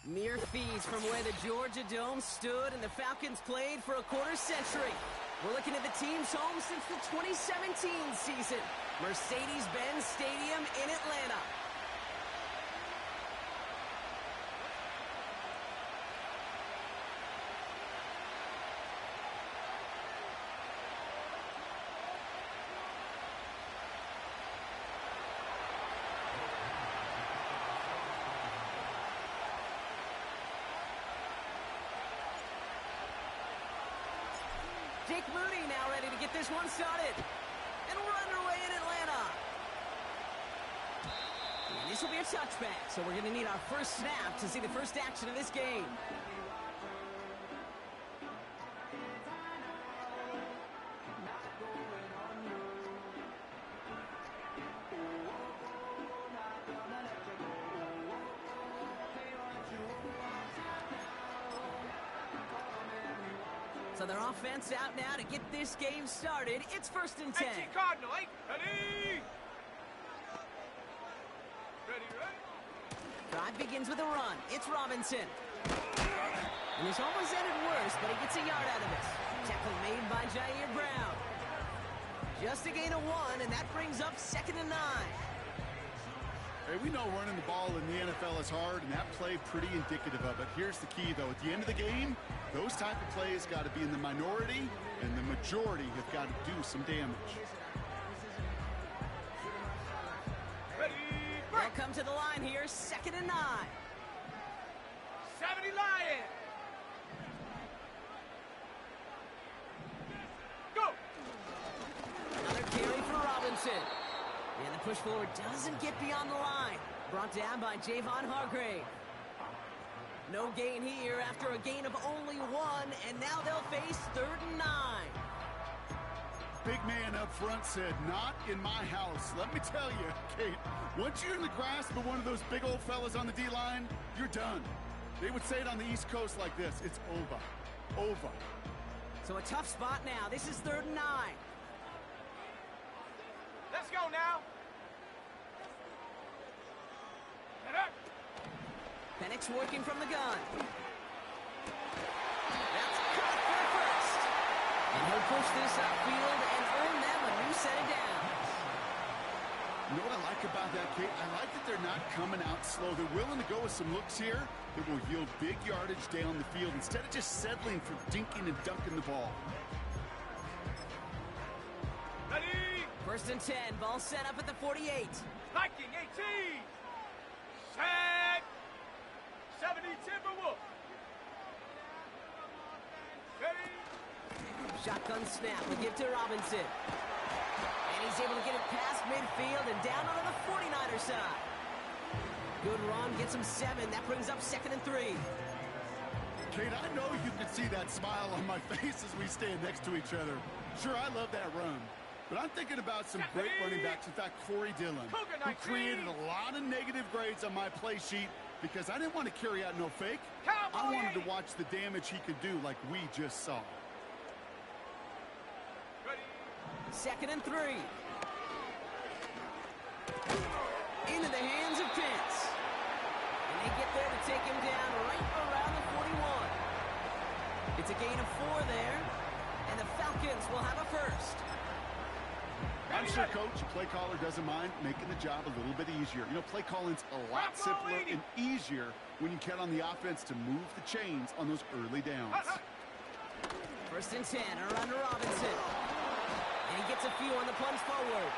Mere fees from where the Georgia Dome stood and the Falcons played for a quarter century. We're looking at the team's home since the 2017 season. Mercedes-Benz Stadium in Atlanta. Jake Moody now ready to get this one started. And we're underway in Atlanta. And this will be a touchback, so we're going to need our first snap to see the first action of this game. So their offense out now to get this game started. It's 1st and 10. Cardinal, ready? Ready? Drive begins with a run. It's Robinson. And this almost ended worse, but he gets a yard out of this. Tackle made by Jair Brown. Just a gain of 1, and that brings up 2nd and 9. Hey, we know running the ball in the NFL is hard, and that play pretty indicative of it. Here's the key, though. At the end of the game, those type of plays got to be in the minority, and the majority have got to do some damage. Ready? They'll come to the line here, 2nd and 9. 70 Lions. Go. Another carry for Robinson. And the push forward doesn't get beyond the line. Brought down by Javon Hargrave. No gain here after a gain of only 1, and now they'll face 3rd and 9. Big man up front said, not in my house. Let me tell you, Kate, once you're in the grasp of one of those big old fellas on the D-line, you're done. They would say it on the East Coast like this, it's over. Over. So a tough spot now. This is 3rd and 9. Let's go now. Penix working from the gun. That's caught for a first. And he'll push this upfield and earn them a new set of downs. You know what I like about that, Kate? I like that they're not coming out slow. They're willing to go with some looks here that will yield big yardage down the field instead of just settling for dinking and dunking the ball. Ready? 1st and 10. Ball set up at the 48. Viking 18. Set. 70 Timberwolves. Ready? Shotgun snap. We'll give to Robinson. And he's able to get it past midfield and down onto the 49er side. Good run. Gets him 7. That brings up 2nd and 3. Kate, I know you can see that smile on my face as we stand next to each other. Sure, I love that run. But I'm thinking about some great running backs. In fact, Corey Dillon, who created a lot of negative grades on my play sheet because I didn't want to carry out no fake. I wanted to watch the damage he could do like we just saw. Ready? 2nd and 3. Into the hands of Pitts. And they get there to take him down right around the 41. It's a gain of 4 there. And the Falcons will have a first. I'm sure, Coach, play caller doesn't mind making the job a little bit easier. You know, play calling's a lot simpler and easier when you count on the offense to move the chains on those early downs. 1st and 10, around to Robinson. And he gets a few on the plunge forward.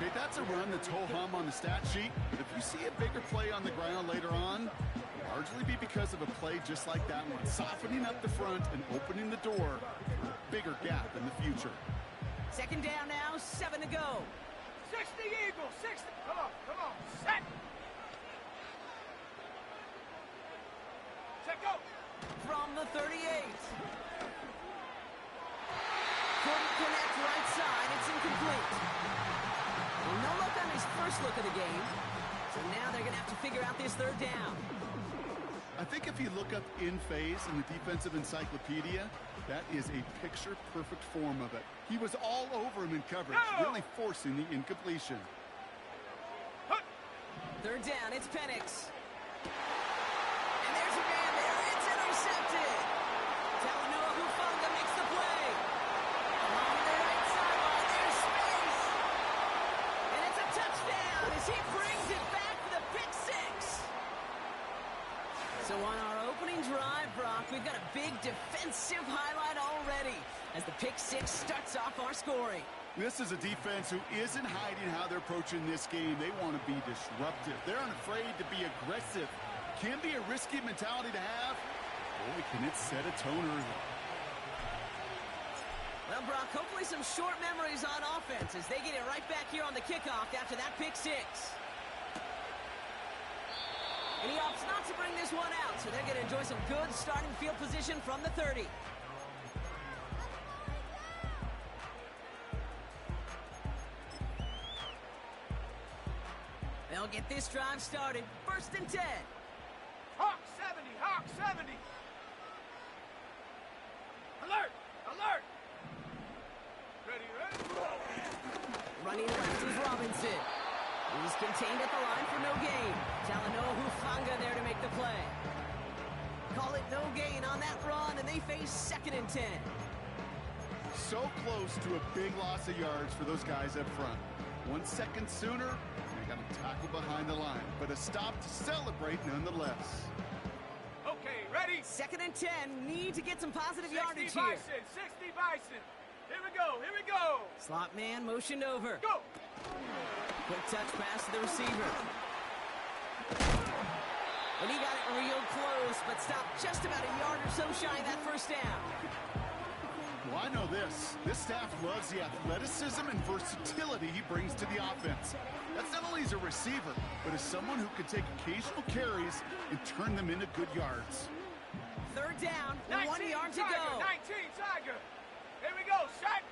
Okay, that's a run that's ho-hum on the stat sheet. But if you see a bigger play on the ground later on, it'll largely be because of a play just like that one, softening up the front and opening the door for a bigger gap in the future. 2nd down now, 7 to go. 60 Eagles, 60. Come on, set. Set, go. From the 38. Couldn't connect right side. It's incomplete. Well, no luck on his first look of the game. So now they're going to have to figure out this 3rd down. I think if you look up in phase in the defensive encyclopedia, that is a picture-perfect form of it. He was all over him in coverage, really forcing the incompletion. 3rd down, it's Penix. intercepted. Talanoa Hufanga makes the play. Along the right sideline, there's space. And it's a touchdown as he brings it back for the pick six. So on our opening drive, Brock, we've got a big defensive highlight already as the pick six starts off our scoring. This is a defense who isn't hiding how they're approaching this game. They want to be disruptive. They're unafraid to be aggressive. Can be a risky mentality to have. Boy, can it set a tone early. Well, Brock, hopefully some short memories on offense as they get it right back here on the kickoff after that pick six. And he opts not to bring this one out, so they're going to enjoy some good starting field position from the 30. They'll get this drive started. First and 10. Hawk 70, Hawk 70. Alert, alert. Ready, ready. Running left is Robinson. He's contained at the line for no gain. Talanoa Hufanga there to make the play. Call it no gain on that run, and they face second and 10. So close to a big loss of yards for those guys up front. 1 second sooner, they got to tackle behind the line. But a stop to celebrate nonetheless. Okay, ready? Second and 10. Need to get some positive 60 yardage here. Bison, 60 Bison. Here we go, here we go. Slot man motioned over. Go. Quick touch pass to the receiver. And he got it real close, but stopped just about a yard or so shy of that first down. Well, I know this. This staff loves the athleticism and versatility he brings to the offense. That's not only as a receiver, but as someone who can take occasional carries and turn them into good yards. Third down, 19 1 yard to Tiger, go. 19 Tiger. Here we go, set.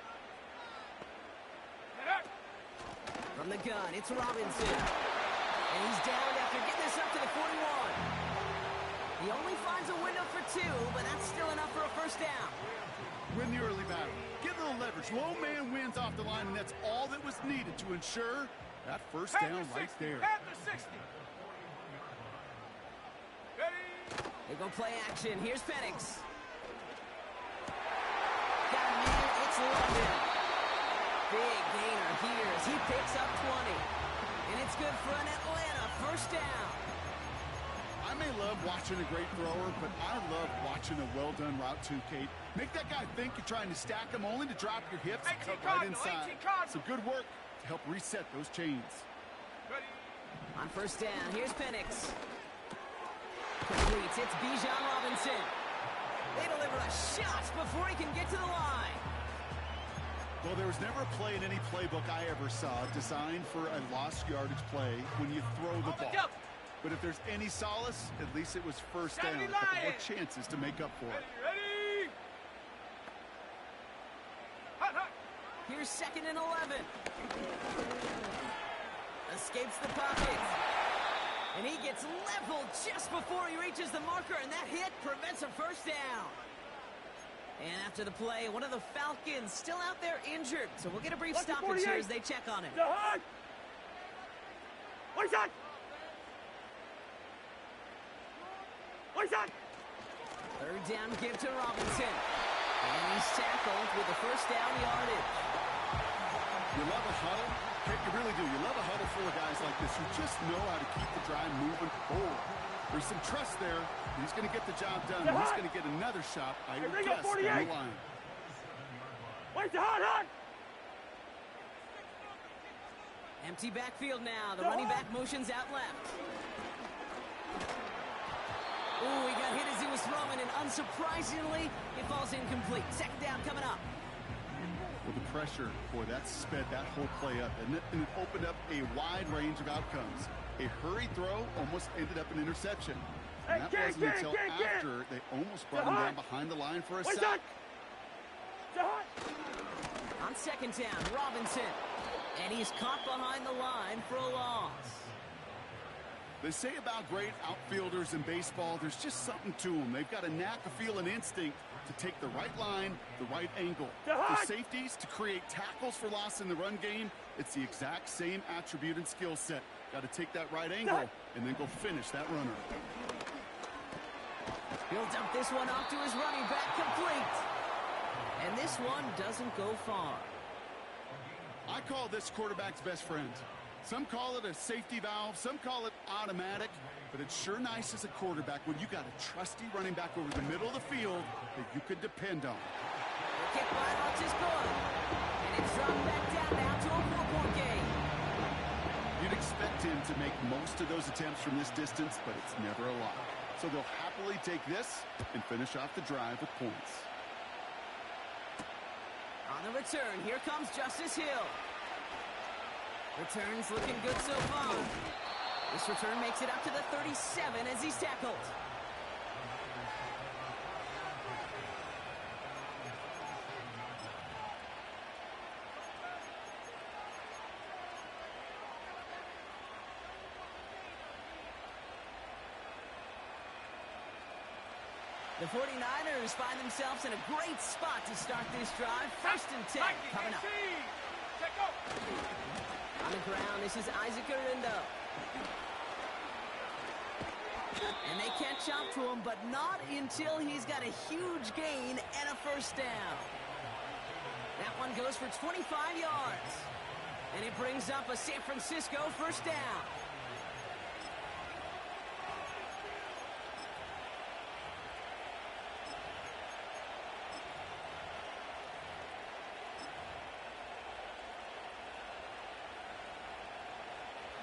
From the gun, it's Robinson. And he's down after getting this up to the 41. He only finds a window for 2, but that's still enough for a first down. Win the early battle. Get a little leverage. Low man wins off the line, and that's all that was needed to ensure that first down right there. At the 60. Ready? They go play action. Here's Penix. Got a man. It's London. Big gainer here as he picks up 20. And it's good for an Atlanta first down. I may love watching a great thrower, but I love watching a well-done route too, Kate. Make that guy think you're trying to stack him only to drop your hips and cut right inside. Some good work to help reset those chains. Ready? On first down, here's Penix. Completes. It's Bijan Robinson. They deliver a shot before he can get to the line. Well, there was never a play in any playbook I ever saw designed for a lost yardage play when you throw the ball. But if there's any solace, at least it was first down. A couple more chances to make up for it. Ready? Hot, hot. Here's second and 11. Escapes the pocket. And he gets leveled just before he reaches the marker, and that hit prevents a first down. And after the play, one of the Falcons still out there injured. So we'll get a brief stoppage here as they check on him. What is that? What is that? Third down give to Robinson. And he's tackled with the first down yardage. You love a huddle? You really do. You love a huddle full of guys like this who just know how to keep the drive moving forward. There's some trust there. He's going to get the job done. He's going to get another shot, I would guess, down the line. Where's the hot? Empty backfield now. The running back motions out left. Ooh, he got hit as he was throwing, and unsurprisingly, it falls incomplete. Second down coming up. Well, the pressure, boy, that sped that whole play up, and it opened up a wide range of outcomes. A hurried throw almost ended up an interception. And that wasn't until after they almost brought him down behind the line for a sack. On second down, Robinson. And he's caught behind the line for a loss. They say about great outfielders in baseball, there's just something to them. They've got a knack, a feel, and instinct to take the right line, the right angle. For safeties, to create tackles for loss in the run game, it's the exact same attribute and skill set. Got to take that right angle and then go finish that runner. He'll dump this one off to his running back, complete. And this one doesn't go far. I call this quarterback's best friend. Some call it a safety valve, some call it automatic, but it's sure nice as a quarterback when you got a trusty running back over the middle of the field that you could depend on. The kick by Lutz is good. And it's dropped back down now to a 4-point game. You'd expect him to make most of those attempts from this distance, but it's never a lot. So they'll happily take this and finish off the drive with points. On the return, here comes Justice Hill. Return's looking good so far. This return makes it up to the 37 as he's tackled. The 49ers find themselves in a great spot to start this drive. 1st and 10 coming up. On the ground, this is Isaac Arindo. And they catch up to him, but not until he's got a huge gain and a first down. That one goes for 25 yards. And it brings up a San Francisco first down.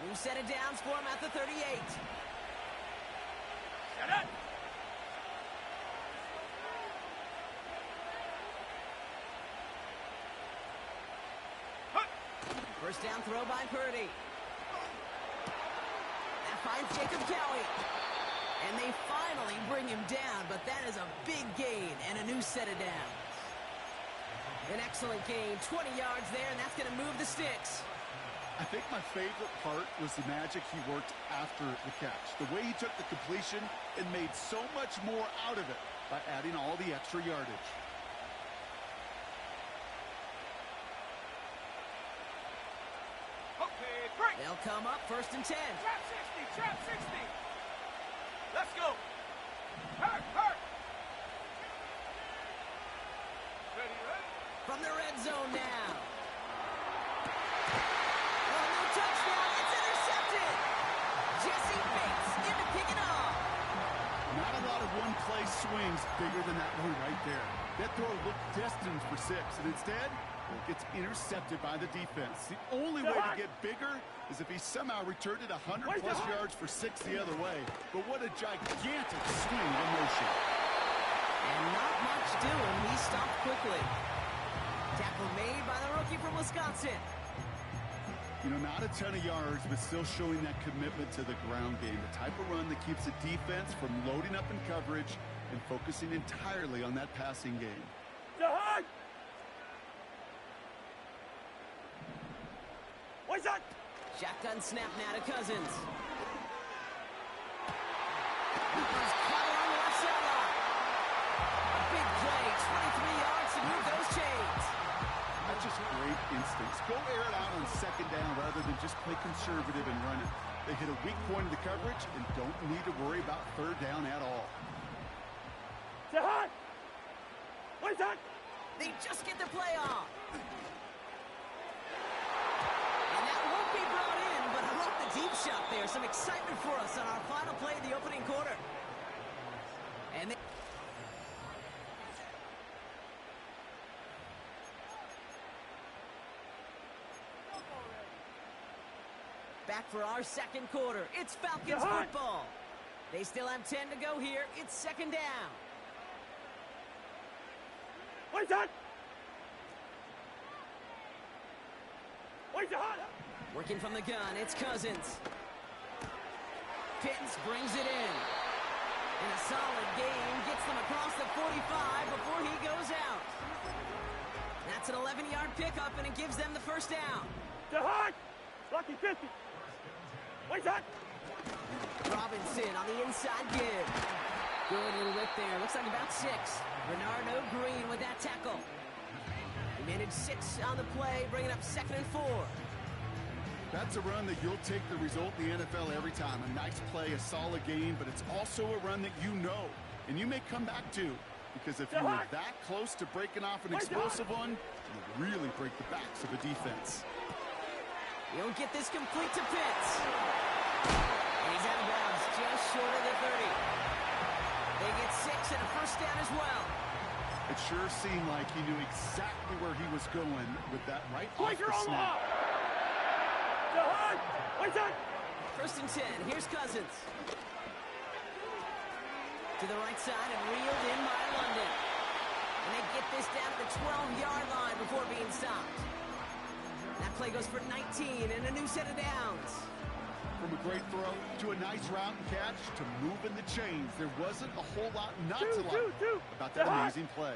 New set of downs for him at the 38. Shut up! First down throw by Purdy. That finds Jacob Cowie. And they finally bring him down, but that is a big gain and a new set of downs. An excellent gain, 20 yards there, and that's going to move the sticks. I think my favorite part was the magic he worked after the catch. The way he took the completion and made so much more out of it by adding all the extra yardage. Okay, break! They'll come up 1st and 10. Trap 60, trap 60! Let's go! Hurt, hurt! Ready, ready? From the red zone now. Touchdown, it's intercepted! Jesse Bates in to pick it off. Not a lot of one-play swings bigger than that one right there. That throw looked destined for 6, and instead, it gets intercepted by the defense. The only way to get bigger is if he somehow returned it 100-plus yards for 6 the other way. But what a gigantic swing of motion. And not much doing. He stopped quickly. Tackle made by the rookie from Wisconsin. You know, not a ton of yards, but still showing that commitment to the ground game. The type of run that keeps the defense from loading up in coverage and focusing entirely on that passing game. What's that? Shotgun snap now to Cousins. He's caught on the left sideline. A big play, 23 yards to move those chains. That's just great instincts. Go air it out on 2nd down rather than just play conservative and run it. They hit a weak point of the coverage and don't need to worry about 3rd down at all. Jahan! What is that? They just get their play off. And that won't be brought in, but I love the deep shot there. Some excitement for us on our final play of the opening quarter. And they... Back for our 2nd quarter. It's Falcons football. They still have 10 to go here. It's 2nd down. What is that? What is that? Working from the gun, it's Cousins. Pitts brings it in. And a solid game gets them across the 45 before he goes out. That's an 11-yard pickup, and it gives them the first down. Jahan! Lucky 50. What is that? Robinson on the inside give. Good little whip there. Looks like about 6. Bernardo Green with that tackle. He managed 6 on the play, bringing up 2nd and 4. That's a run that you'll take the result in the NFL every time. A nice play, a solid game, but it's also a run that you know And you may come back too, because if you were that close to breaking off an explosive one, you really break the backs of a defense. He'll get this complete to Pitts. And he's out of bounds, just short of the 30. They get 6 and a first down as well. It sure seemed like he knew exactly where he was going with that right off the snap. First and 10, here's Cousins. To the right side and reeled in by London. And they get this down to the 12-yard line before being stopped. That play goes for 19 and a new set of downs. From a great throw to a nice route and catch to moving the chains, there wasn't a whole lot not to like about that amazing play.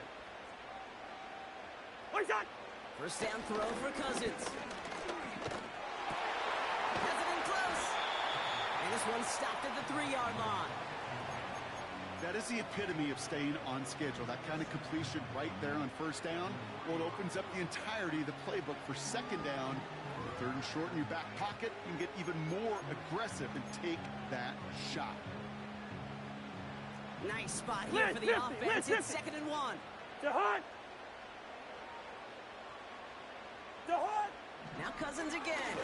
First down throw for Cousins. Has it in close. And this one stopped at the 3-yard line. That is the epitome of staying on schedule. That kind of completion right there on first down. Well, it opens up the entirety of the playbook for second down. Third and short in your back pocket, you can get even more aggressive and take that shot. Nice spot here for the offense. It's second and 1. Now Cousins again.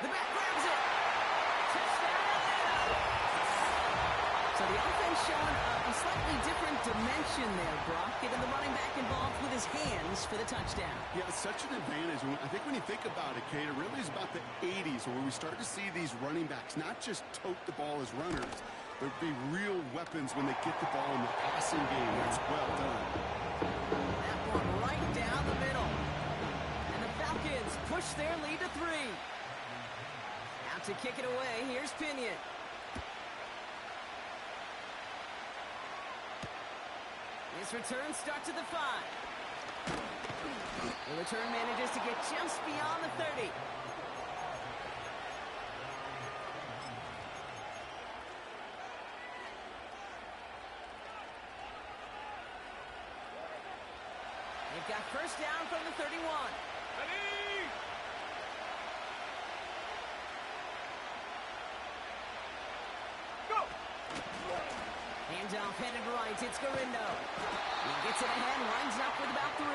The back grabs it. Touchdown Atlanta. So the offense showing a slightly different dimension there, Brock. Getting the running back involved with his hands for the touchdown. Yeah, it's such an advantage. I think when you think about it, Kate, it really is about the 80s where we start to see these running backs not just tote the ball as runners, but be real weapons when they get the ball in the passing game. It's well done. That one right down the middle. And the Falcons push their lead to 3. Out to kick it away, here's Pinion. This return starts at the 5. The return manages to get just beyond the 30. They've got first down from the 31. Handoff headed right, it's Garindo. He gets it ahead, lines up with about 3.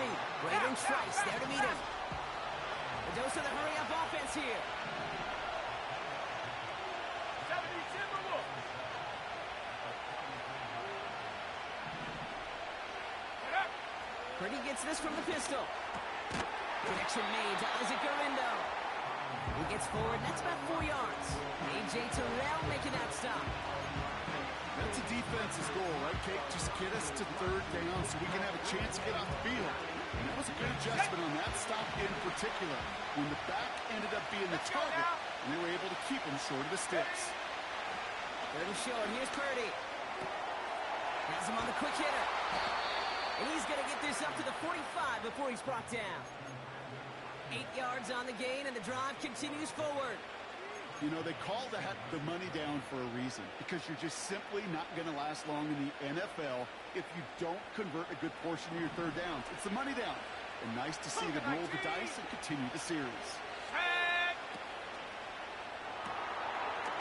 Braden Trice there to meet him. The dose of the hurry-up offense here. Purdy gets this from the pistol. Connection made to Isaac Garindo. He gets forward, that's about 4 yards. A.J. Terrell making that stop. That's a defense's goal, right, Kate? Just get us to third down so we can have a chance to get off the field. And that was a good adjustment on that stop in particular, when the back ended up being the target, and they were able to keep him short of the sticks. Third and short, here's Purdy. Has him on the quick hitter. And he's going to get this up to the 45 before he's brought down. 8 yards on the gain, and the drive continues forward. You know, they call that the money down for a reason, because you're just simply not going to last long in the NFL if you don't convert a good portion of your third downs. It's the money down. And nice to see them roll the dice and continue the series.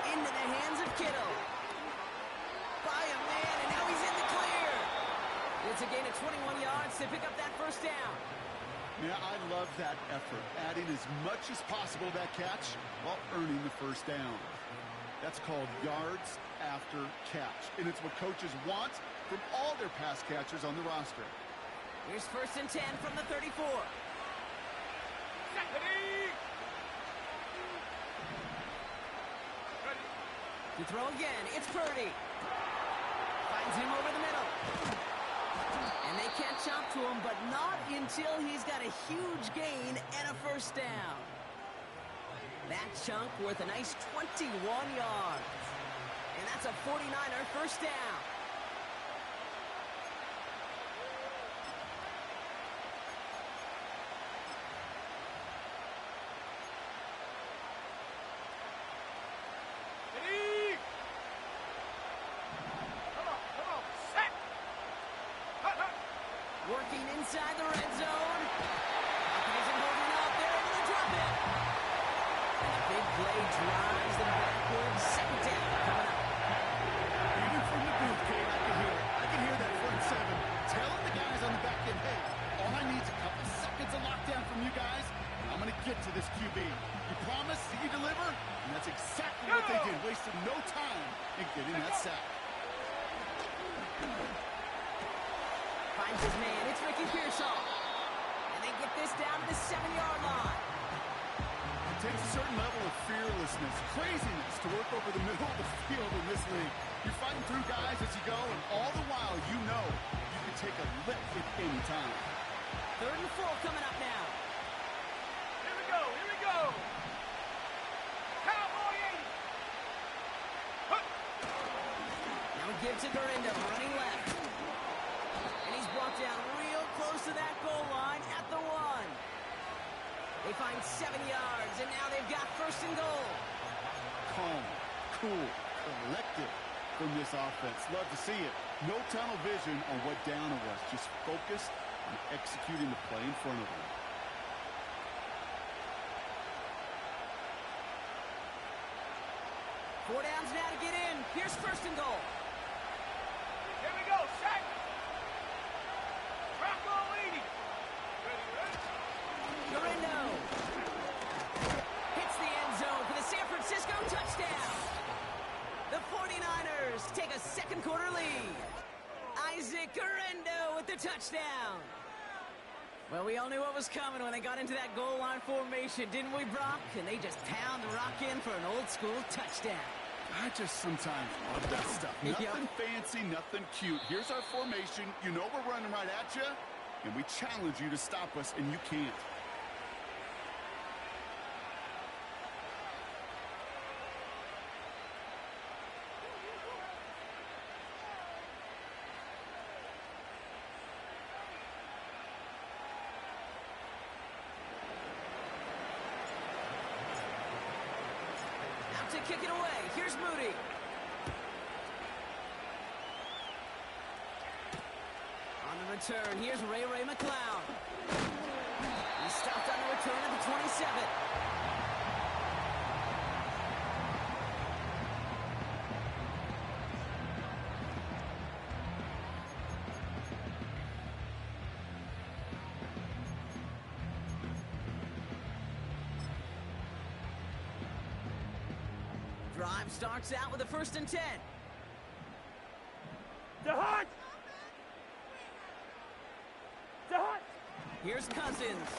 Into the hands of Kittle. By a man, and now he's in the clear. It's a gain of 21 yards to pick up that first down. Yeah, I love that effort, adding as much as possible to that catch while earning the first down. That's called yards after catch, and it's what coaches want from all their pass catchers on the roster. Here's first and 10 from the 34. To throw again, it's Purdy. Finds him over the middle. And they can't chop to him, but not until he's got a huge gain and a first down. That chunk worth a nice 21 yards. And that's a 49er first down. Working inside the red zone. Isn't holding up. They're able to drop it. And a big play drives them backwards. Second down coming up. Even from the booth, Kate, from you guys, and I'm going to get to this QB. You promise that you deliver, and that's exactly what they did. Wasted no time in getting that sack. Finds his man. It's Ricky Pearsall. And they get this down to the 7-yard line. It takes a certain level of fearlessness, craziness to work over the middle of the field in this league. You're fighting through guys as you go, and all the while you know you can take a lick at any time. 3rd and 4 coming up now. Here we go, here we go. Cowboy 80. Huh. Now we give to Gurindo, running left. And he's brought down real close to that goal line at the 1. They find 7 yards, and now they've got 1st and goal. Calm, cool, collected from this offense. Love to see it. No tunnel vision on what down it was. Just focused on executing the play in front of them. Four downs now to get in. Here's 1st and goal. Here we go, sack. Rocco 80. Ready, ready. Gurindo hits the end zone for the San Francisco touchdown. The 49ers take a 2nd quarter lead. Isaac Gurindo with the touchdown. Well, we all knew what was coming when they got into that goal line formation, didn't we, Brock? And they just pound the rock in for an old-school touchdown. I just sometimes love that stuff. Nothing fancy, nothing cute. Here's our formation. You know we're running right at you, and we challenge you to stop us, and you can't. To kick it away. Here's Moody. On the return, here's Ray McCloud. He's stopped on the return at the 27. Drive starts out with a 1st and 10. DeHunt! DeHunt! Here's Cousins.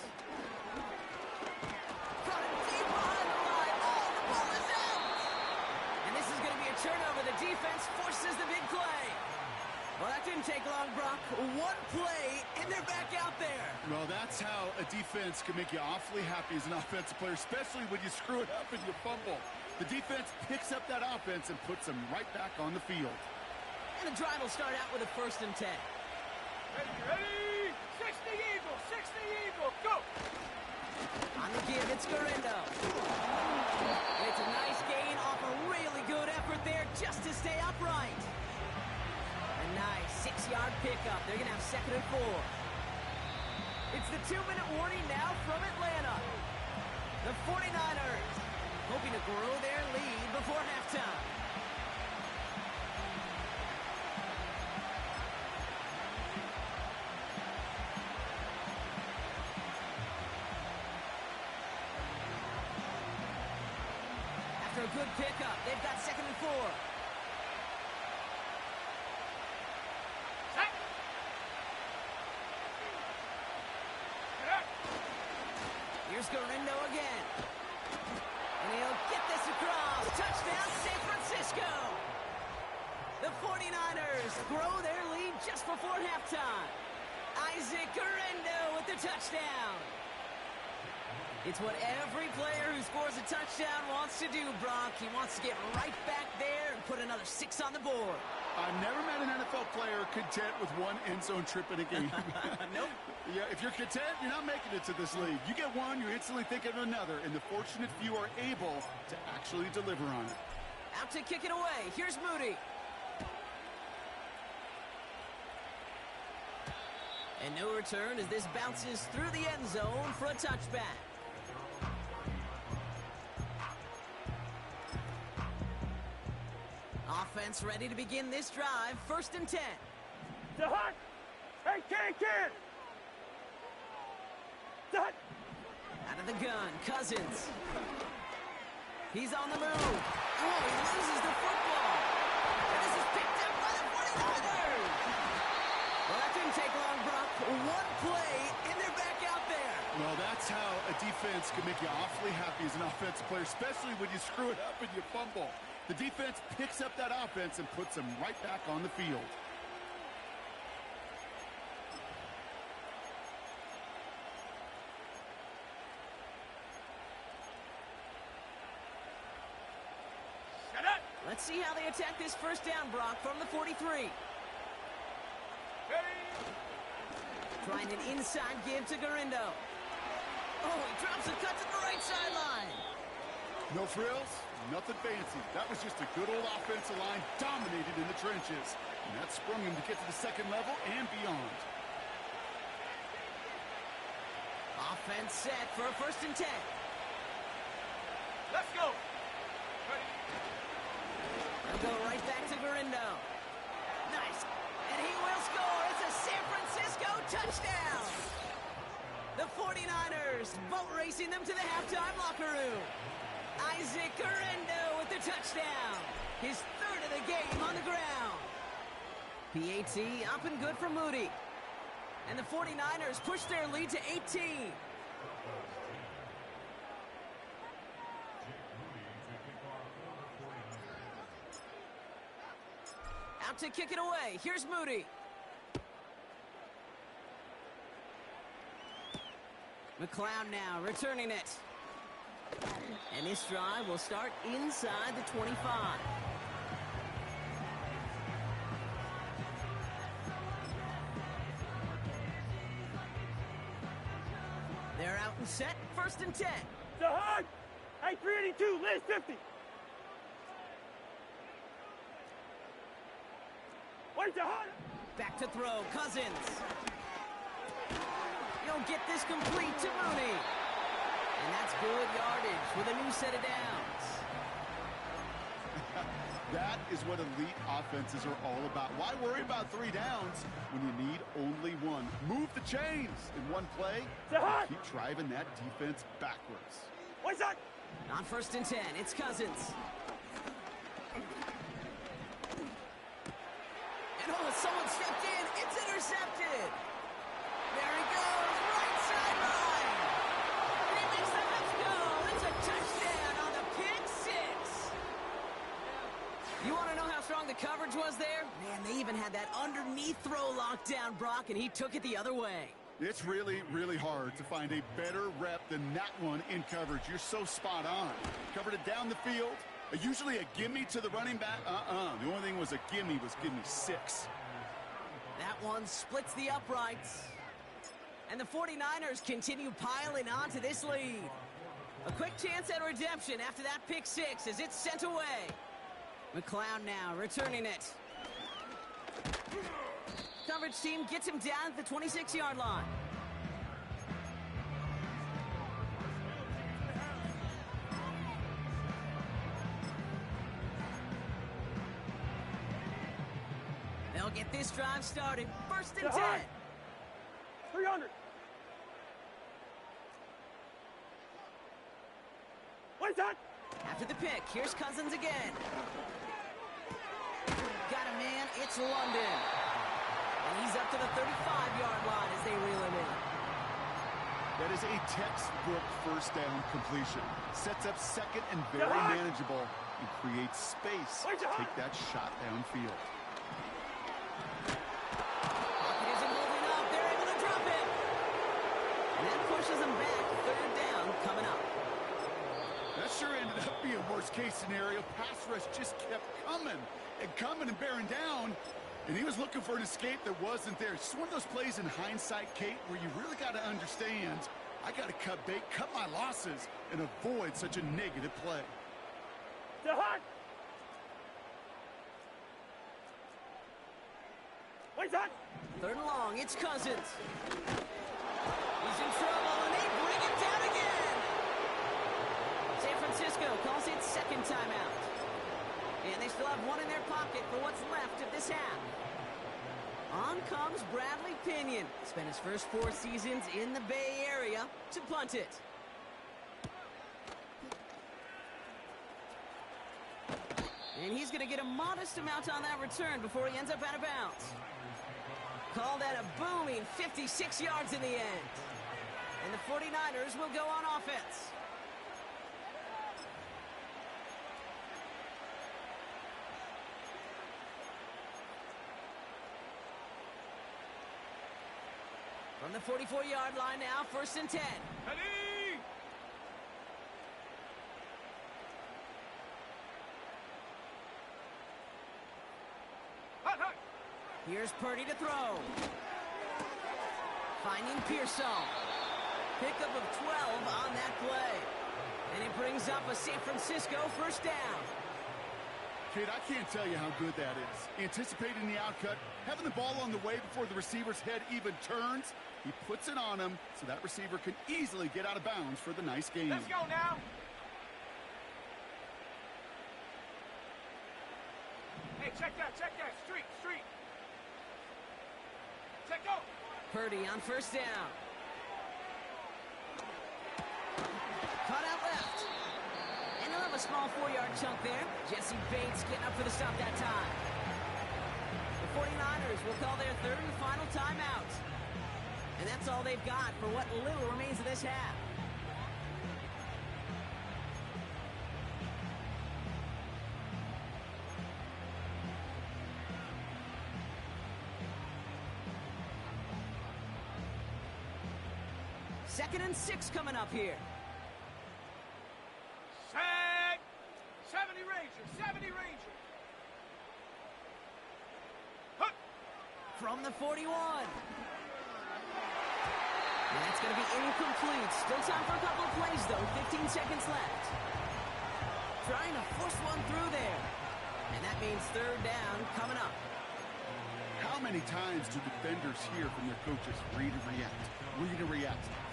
Running deep behind the line. Oh, the ball is out! And this is going to be a turnover. The defense forces the big play. Well, that didn't take long, Brock. 1 play, and they're back out there. Well, that's how a defense can make you awfully happy as an offensive player, especially when you screw it up and you fumble. The defense picks up that offense and puts them right back on the field. And the drive will start out with a 1st and 10. Ready, ready! 60 Eagles, 60 Eagles, go! On the give, it's Gurindo. And it's a nice gain off a really good effort there just to stay upright. A nice 6-yard pickup. They're going to have 2nd and 4. It's the 2-minute warning now from Atlanta. The 49ers hoping to grow their lead before halftime. After a good pickup, they've got 2nd and 4. Sack! Here's Gurindo again. And he'll get this across. Touchdown, San Francisco. The 49ers grow their lead just before halftime. Isaac Gurindo with the touchdown. It's what every player who scores a touchdown wants to do, Brock. He wants to get right back there and put another 6 on the board. I've never met an NFL player content with 1 end zone trip in a game. Nope. Yeah, if you're content, you're not making it to this league. You get 1, you instantly think of another, and the fortunate few are able to actually deliver on it. Out to kick it away. Here's Moody. And no return as this bounces through the end zone for a touchback. Offense ready to begin this drive. 1st and 10. DeHunt! Hey, kid! DeHunt! of the gun, Cousins. He's on the move. Oh, he loses the football. And this is picked up by the 49ers. Well, that didn't take long, Brock. One play, and they're back out there. Well, that's how a defense can make you awfully happy as an offensive player, especially when you screw it up and you fumble. The defense picks up that offense and puts them right back on the field. Let's see how they attack this first down, Brock, from the 43. Trying an inside give to Garindo. Oh, he drops a cut to the right sideline. No frills, nothing fancy. That was just a good old offensive line dominated in the trenches. And that sprung him to get to the second level and beyond. Offense set for a 1st and 10. Let's go. They'll go right back to Garindo. Nice. And he will score. It's a San Francisco touchdown. The 49ers boat racing them to the halftime locker room. Isaac Garindo with the touchdown. His 3rd of the game on the ground. PAT up and good for Moody. And the 49ers push their lead to 18. Out to kick it away. Here's Moody. McLeod now returning it. And this drive will start inside the 25. They're out and set. 1st and 10. Sahad! Hey, 382, Liz 50. Wait, Sahad! Back to throw. Cousins. He'll get this complete to Mooney. And that's good yardage with a new set of downs. That is what elite offenses are all about. Why worry about 3 downs when you need only 1? Move the chains in one play. Keep driving that defense backwards. What's that? On 1st and 10, it's Cousins. And oh, someone stepped in. It's intercepted. There he goes, right sideline. And he makes the left go. It's a touchdown on the pick 6. You want to know how strong the coverage was there? Man, they even had that underneath throw locked down, Brock, and he took it the other way. It's really, really hard to find a better rep than that one in coverage. You're so spot on. Covered it down the field. Usually a gimme to the running back. The only thing was a gimme was give me 6. That one splits the uprights. And the 49ers continue piling on to this lead. A quick chance at redemption after that pick 6 as it's sent away. McLeod now returning it. Coverage team gets him down at the 26-yard line. They'll get this drive started. 1st and 10. 300. What is that? After the pick, here's Cousins again. Got a man, it's London. And he's up to the 35-yard line as they reel him in. That is a textbook 1st down completion. Sets up 2nd and very manageable and creates space to take that shot downfield. Pocket isn't moving up. They're able to drop it. And that pushes them back. 3rd down coming up. That sure ended up being worst-case scenario. Pass rush just kept coming and bearing down. And he was looking for an escape that wasn't there. It's just one of those plays in hindsight, Kate, where you really got to understand, I got to cut bait, cut my losses, and avoid such a negative play. What's that? 3rd and long, it's Cousins. He's in trouble, and they bring him down again. San Francisco calls it 2nd timeout. And they still have 1 in their pocket for what's left of this half. On comes Bradley Pinion. Spent his first 4 seasons in the Bay Area to punt it. And he's going to get a modest amount on that return before he ends up out of bounds. Call that a booming 56 yards in the end. And the 49ers will go on offense. From the 44-yard line now, 1st and 10. Ready? Hut, hut. Here's Purdy to throw. Finding Pearsall. Pickup of 12 on that play. And it brings up a San Francisco 1st down. Kid, I can't tell you how good that is. Anticipating the outcut, having the ball on the way before the receiver's head even turns. He puts it on him so that receiver can easily get out of bounds for the nice gain. Let's go now. Hey, check that. Street. Check go. Purdy on 1st down. Caught out left. And he'll have a small 4-yard chunk there. Jesse Bates getting up for the stop that time. The 49ers will call their 3rd and final timeout. And that's all they've got for what little remains of this half. Second and 6 coming up here. Set. 70 Rangers. Hut. From the 41. That's going to be incomplete. Still time for a couple of plays, though. 15 seconds left. Trying to force one through there. And that means 3rd down coming up. How many times do defenders hear from their coaches, read and react?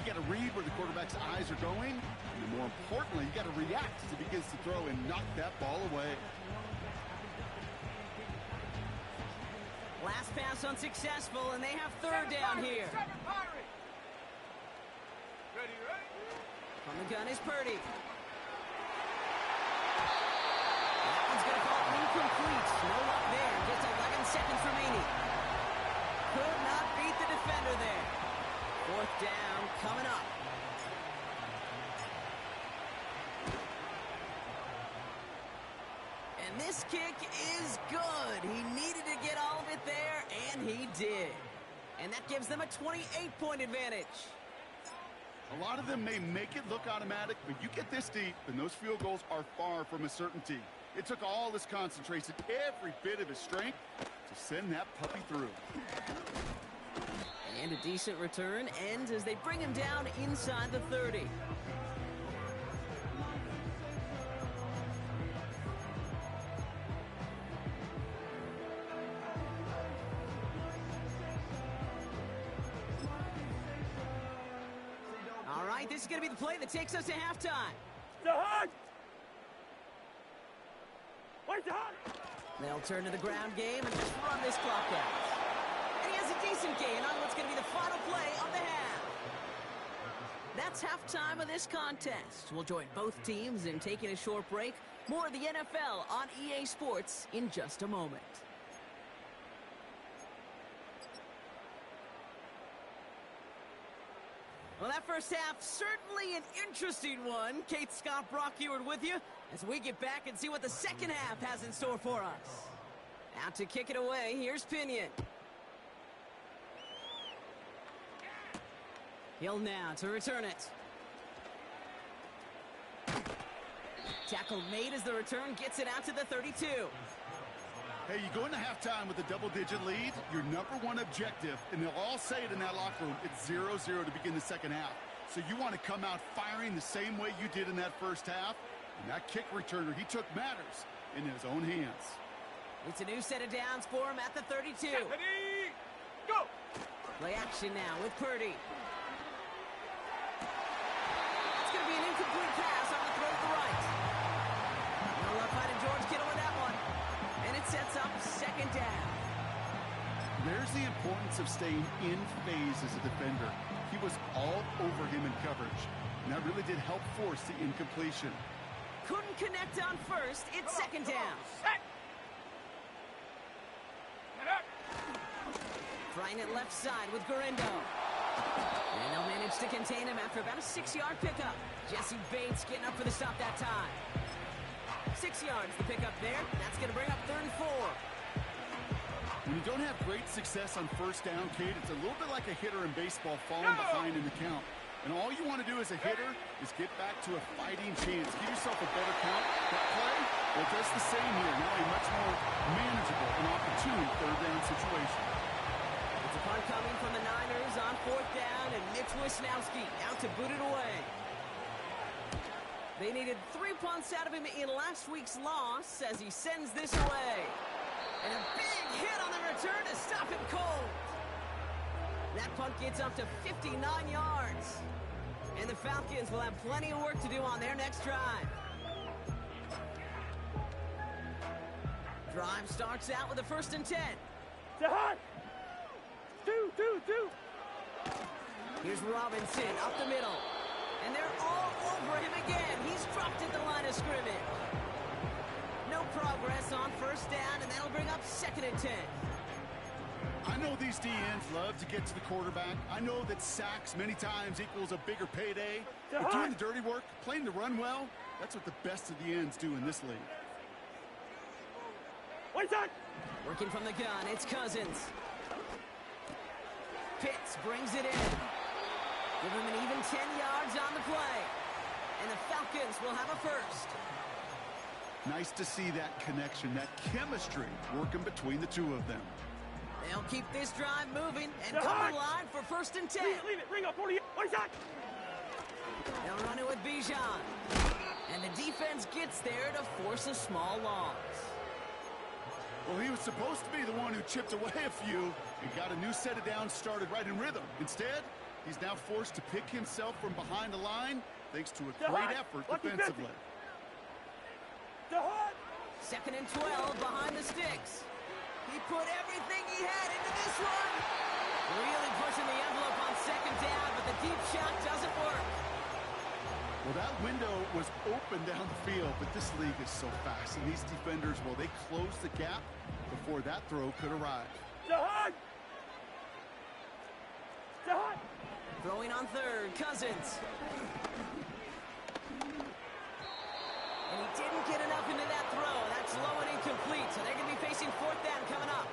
You got to read where the quarterback's eyes are going, and more importantly, you got to react as he begins to throw and knock that ball away. Last pass unsuccessful, and they have 3rd down here. Ready. From the gun is Purdy. That one's going to fall incomplete. No luck there. Just 11 seconds remaining. Could not beat the defender there. 4th down coming up. And this kick is good. He needed to get all of it there, and he did. And that gives them a 28-point advantage. A lot of them may make it look automatic, but you get this deep, and those field goals are far from a certainty. It took all his concentration, every bit of his strength, to send that puppy through. And a decent return ends as they bring him down inside the 30. All right, this is going to be the play that takes us to halftime. The hunt. Where's the hunt? They'll turn to the ground game and just run this clock out. And he has a decent gain on what's going to be the final play of the half. That's halftime of this contest. We'll join both teams in taking a short break. More of the NFL on EA Sports in just a moment. Well, that first half, certainly an interesting one. Kate Scott, Brock Eward with you as we get back and see what the second half has in store for us. Out to kick it away, here's Pinion. Hill now to return it. Tackle made as the return gets it out to the 32. Hey, you go into halftime with a double-digit lead, your number one objective, and they'll all say it in that locker room, it's 0-0 to begin the second half. So you want to come out firing the same way you did in that first half, and that kick returner he took matters in his own hands. It's a new set of downs for him at the 32. Ready. Go. Play action now with Purdy. That's going to be an incomplete pass on the throw to the right. No luck finding George Kittle with that one. And it sets up second down. There's the importance of staying in phase as a defender. He was all over him in coverage, and that really did help force the incompletion. Couldn't connect on first. It's second down. Set. Get up. Trying it left side with Gurindo. And they'll manage to contain him after about a 6-yard pickup. Jesse Bates getting up for the stop that time. 6 yards the pickup there. That's going to bring up 3rd and 4. When you don't have great success on first down, Kate, it's a little bit like a hitter in baseball falling behind in the count. And all you want to do as a hitter is get back to a fighting chance. Give yourself a better count. That play, well, does the same here. Now a much more manageable and opportune 3rd down situation. It's a punt coming from the Niners on 4th down, and Mitch Wisnowski out to boot it away. They needed 3 punts out of him in last week's loss as he sends this away. And a big hit on the return to stop him cold. That punt gets up to 59 yards. And the Falcons will have plenty of work to do on their next drive. Drive starts out with a 1st and 10. Hot. 2. Here's Robinson up the middle. And they're all over him again. He's dropped at the line of scrimmage. No progress on 1st down, and that'll bring up 2nd and 10. I know these DNs love to get to the quarterback. I know that sacks many times equals a bigger payday. But doing the dirty work, playing the run well, that's what the best of the ends do in this league. Working from the gun, it's Cousins. Pitts brings it in. Give him an even 10 yards on the play. And the Falcons will have a 1st. Nice to see that connection, that chemistry working between the two of them. They'll keep this drive moving and cover line for 1st and 10. Leave it. Ring up 40. They'll run it with Bijan. And the defense gets there to force a small loss. Well, he was supposed to be the one who chipped away a few and got a new set of downs started right in rhythm. Instead, he's now forced to pick himself from behind the line thanks to a great effort defensively. 2nd and 12 behind the sticks. He put everything he had into this one. Really pushing the envelope on 2nd down, but the deep shot doesn't work. Well, that window was open down the field, but this league is so fast. And these defenders, well, they closed the gap before that throw could arrive. Throwing on 3rd, Cousins. And he didn't get enough into that throw. That's low and incomplete, so they're going to be facing 4th down coming up.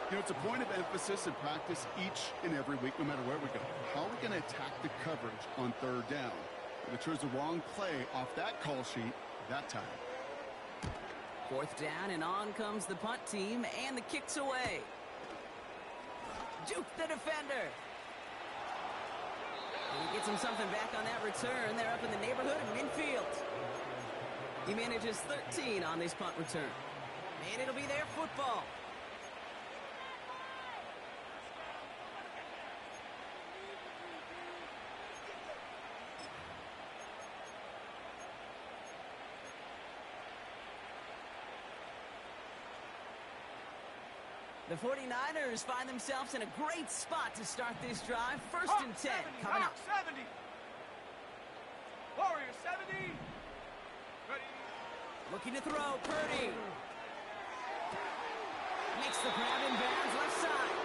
You know, it's a point of emphasis in practice each and every week, no matter where we go. How are we going to attack the coverage on 3rd down? We chose the wrong play off that call sheet that time. 4th down, and on comes the punt team, and the kick's away. Juke the defender. And he gets him something back on that return. They're up in the neighborhood of midfield. He manages 13 on this punt return. And it'll be their football. The 49ers find themselves in a great spot to start this drive. 1st and 10 coming up. 70. Warriors 70. Ready. Looking to throw, Purdy. Makes the grab in bounds left side.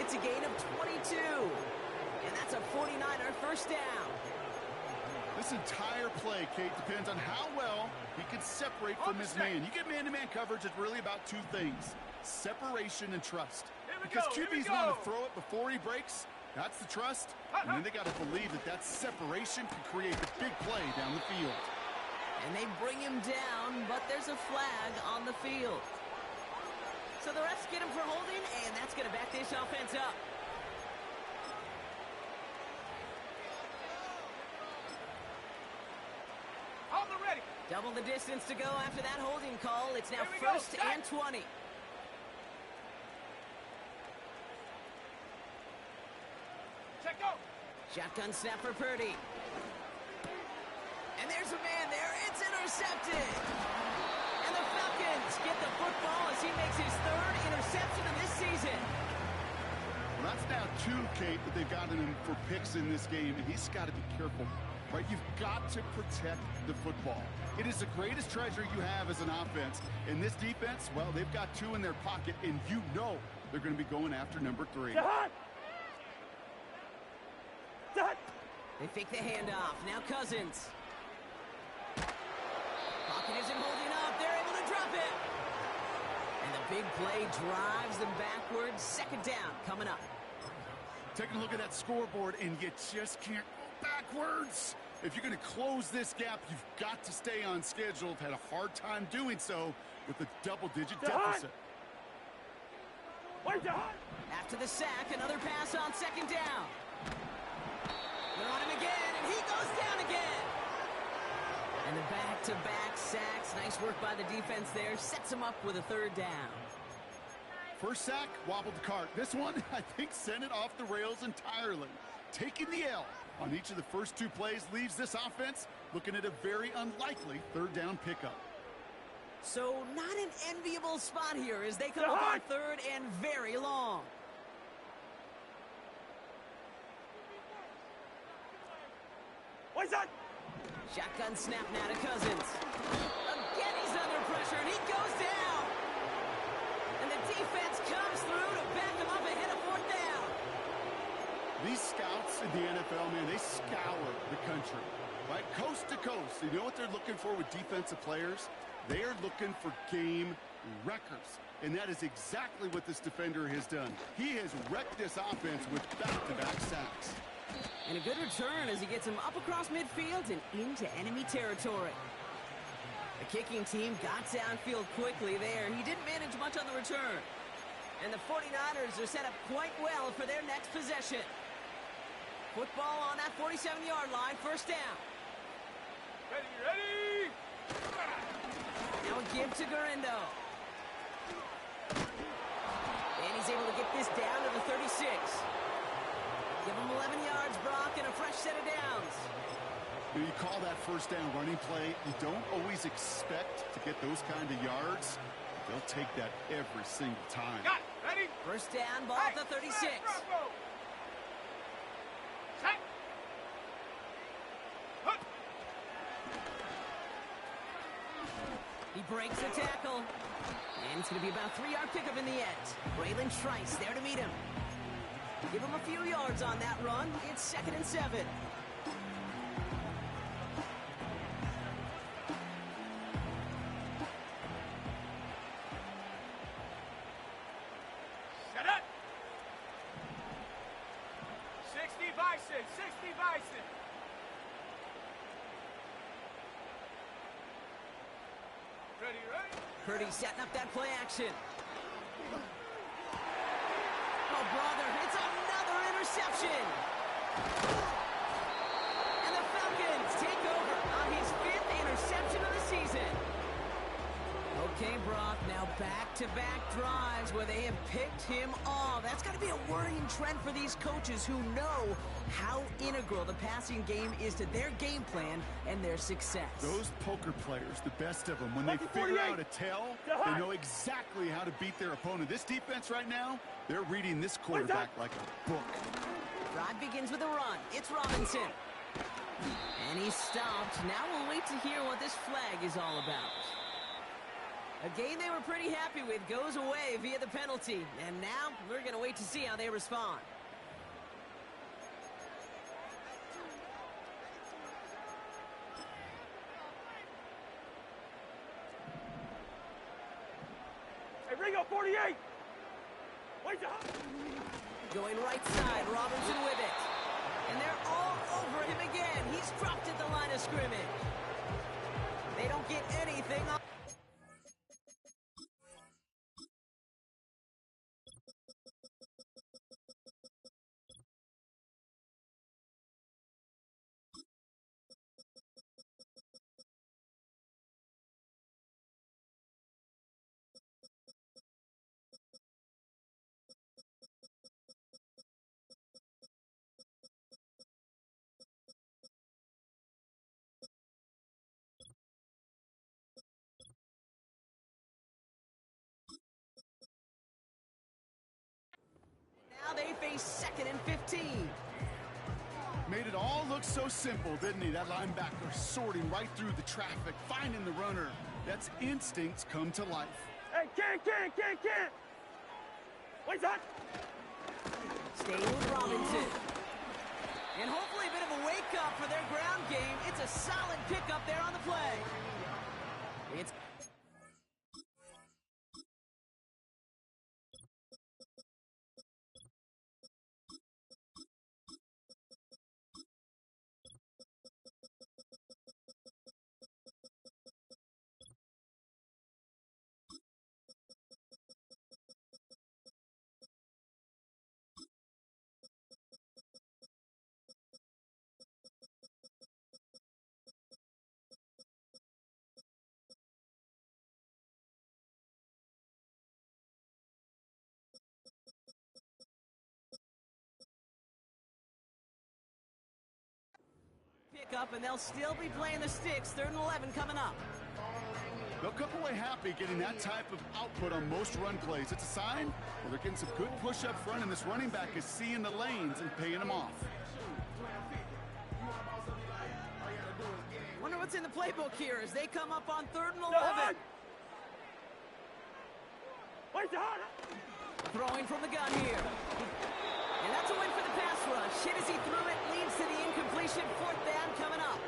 It's a gain of 22. And that's a 49er 1st down. This entire play, Kate, depends on how well he can separate from his man. You get man-to-man coverage, it's really about 2 things. Separation and trust. Because QBs want to throw it before he breaks. That's the trust. And then they got to believe that that separation can create the big play down the field. And they bring him down, but there's a flag on the field. So the refs get him for holding, and that's going to back this offense up. On the ready. Double the distance to go after that holding call. It's now 1st and 20. Check go. Shotgun snap for Purdy. And there's a man there. It's intercepted. And the Falcons get the football as he makes his 3rd interception of this season. Well, that's now 2, Kate, that they've gotten him for picks in this game, and he's got to be careful. right? You've got to protect the football. It is the greatest treasure you have as an offense. And this defense, well, they've got 2 in their pocket, and you know they're going to be going after number 3. They fake the handoff. Now Cousins. Pocket isn't holding up. They're able to drop it. And the big play drives them backwards. Second down coming up. Taking a look at that scoreboard, and you just can't go backwards. If you're going to close this gap, you've got to stay on schedule. Had a hard time doing so with a double-digit deficit. After the sack, another pass on second down. They're on him again, and he goes down again. And the back-to-back sacks. Nice work by the defense there. Sets him up with a third down. First sack, wobbled the cart. This one, I think, sent it off the rails entirely. Taking the L on each of the first 2 plays leaves this offense looking at a very unlikely third down pickup. So not an enviable spot here as they come up on third and very long. What's that? Shotgun snap now to Cousins. Again, he's under pressure, and he goes down. And the defense comes through to back him up ahead of fourth down. These scouts in the NFL, man, they scour the country, right? Coast to coast. You know what they're looking for with defensive players? They are looking for game wreckers. And that is exactly what this defender has done. He has wrecked this offense with back-to-back sacks. And a good return as he gets him up across midfield and into enemy territory. The kicking team got downfield quickly there. He didn't manage much on the return. And the 49ers are set up quite well for their next possession. Football on that 47-yard line, first down. Ready! Now a give to Gurindo. And he's able to get this down to the 36. Give him 11 yards, Brock, and a fresh set of downs. When you call that first down running play, you don't always expect to get those kind of yards. They'll take that every single time. Got it. Ready? First down, ball at the 36. Set. Hook. He breaks the tackle. And it's going to be about a 3-yard pickup in the end. Braylon Trice there to meet him. Give him a few yards on that run. It's 2nd and 7. Set up. 60 Bison. 60 Bison. Ready? Purdy setting up that play action. Oh, brother, it's another interception. And the Falcons take over on his 5th interception of the season. Okay, Brock, now back-to-back drives where they have picked him off. That's got to be a worrying trend for these coaches who know how integral the passing game is to their game plan and their success. Those poker players, the best of them, when they figure out a tell, they know exactly how to beat their opponent. This defense right now, they're reading this quarterback like a book. Drive begins with a run. It's Robinson. And he's stopped. Now we'll wait to hear what this flag is all about. A game they were pretty happy with goes away via the penalty. And now we're going to wait to see how they respond. Hey, Ringo, 48. Wait up. Going right side, Robinson with it. And they're all over him again. He's dropped at the line of scrimmage. They don't get anything on. Now they face 2nd and 15. Made it all look so simple, didn't he? That linebacker sorting right through the traffic, finding the runner. That's instincts come to life. Hey, can't. What's that? Staying with Robinson. And hopefully a bit of a wake-up for their ground game. It's a solid pickup there on the play. It's... up, and they'll still be playing the sticks. 3rd and 11 coming up. They'll come away happy getting that type of output on most run plays. It's a sign well, they're getting some good push up front, and this running back is seeing the lanes and paying them off. Wonder what's in the playbook here as they come up on 3rd and 11. Throwing from the gun here. And that's a win for the pass rush. Hit as he threw it, leads to the incompletion. 4th down coming up.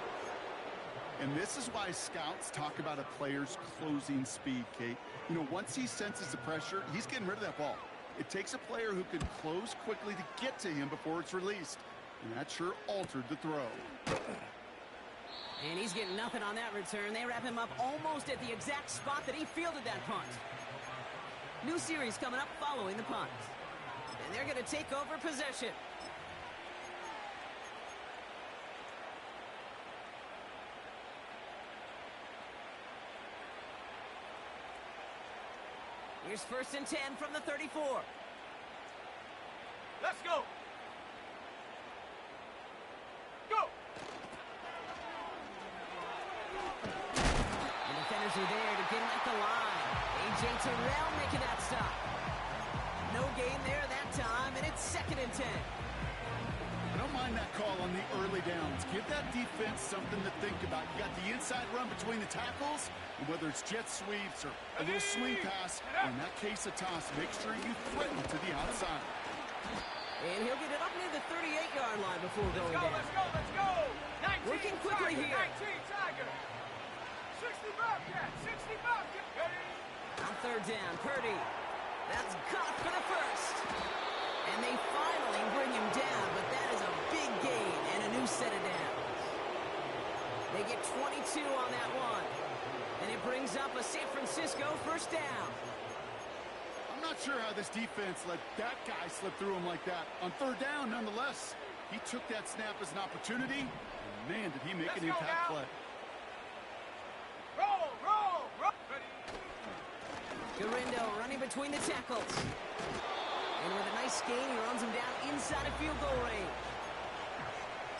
And this is why scouts talk about a player's closing speed, Kate. You know, once he senses the pressure, he's getting rid of that ball. It takes a player who can close quickly to get to him before it's released. And that sure altered the throw. And he's getting nothing on that return. They wrap him up almost at the exact spot that he fielded that punt. New series coming up following the punt. And they're going to take over possession. Here's 1st and 10 from the 34. Let's go. Go. The defenders are there to get him at the line. A.J. Terrell making that stop. No gain there that time, and it's 2nd and 10. I don't mind that call on the early downs. Give that defense something to think about. You got the inside run between the tackles, and whether it's jet sweeps or a little swing pass, or in that case a toss, make sure you threaten to the outside. And he'll get it up near the 38-yard line before going down. Let's go. 19 Working quickly Tiger, here. 19 Tiger. 60 Bobcat, 60 Bobcat. Ready? On 3rd down, Purdy. That's caught for the 1st. And they finally bring him down, but that is a big gain and a new set of downs. They get 22 on that one. And it brings up a San Francisco 1st down. I'm not sure how this defense let that guy slip through him like that. On 3rd down, nonetheless, he took that snap as an opportunity. And man, did he make an impact play. Roll. Ready? Garindo running between the tackles. And with a nice gain, he runs him down inside of field goal range.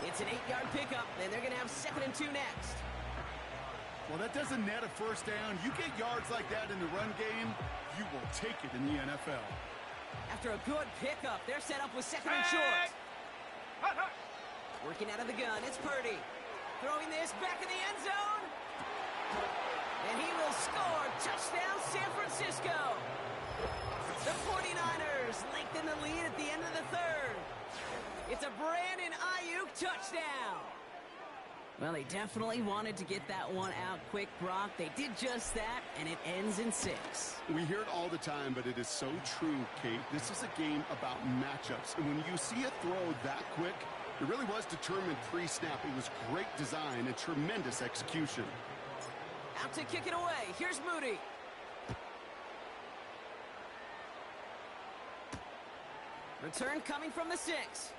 It's an 8-yard pickup, and they're going to have 2nd and 2 next. Well, that doesn't net a 1st down. You get yards like that in the run game, you will take it in the NFL. After a good pickup, they're set up with 2nd and short. Working out of the gun, it's Purdy. Throwing this back in the end zone. And he will score. Touchdown, San Francisco. The 49ers lengthen the lead at the end of the 3rd. It's a Brandon Ayuk touchdown. Well, they definitely wanted to get that one out quick, Brock. They did just that, and it ends in 6. We hear it all the time, but it is so true, Kate. This is a game about matchups. And when you see a throw that quick, it really was determined pre-snap. It was great design and tremendous execution. Out to kick it away. Here's Moody. Return coming from the 6.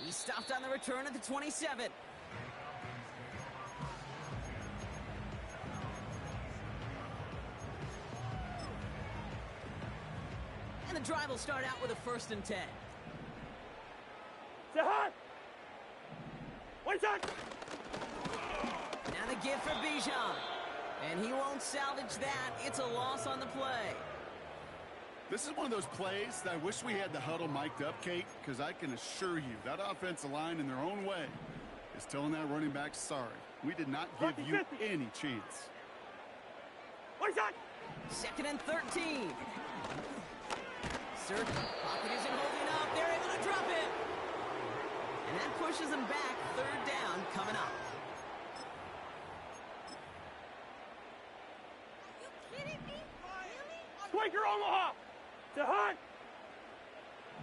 He stopped on the return at the 27. And the drive will start out with a 1st and 10. What's that? Now the give for Bijan. And he won't salvage that. It's a loss on the play. This is one of those plays that I wish we had the huddle mic'd up, Kate, because I can assure you that offensive line in their own way is telling that running back, sorry, we did not give you any chance. What is that? 2nd and 13. Pocket isn't holding up. They're able to drop it. And that pushes them back. 3rd down coming up. Are you kidding me? Really? Quaker Omaha! To Hunt!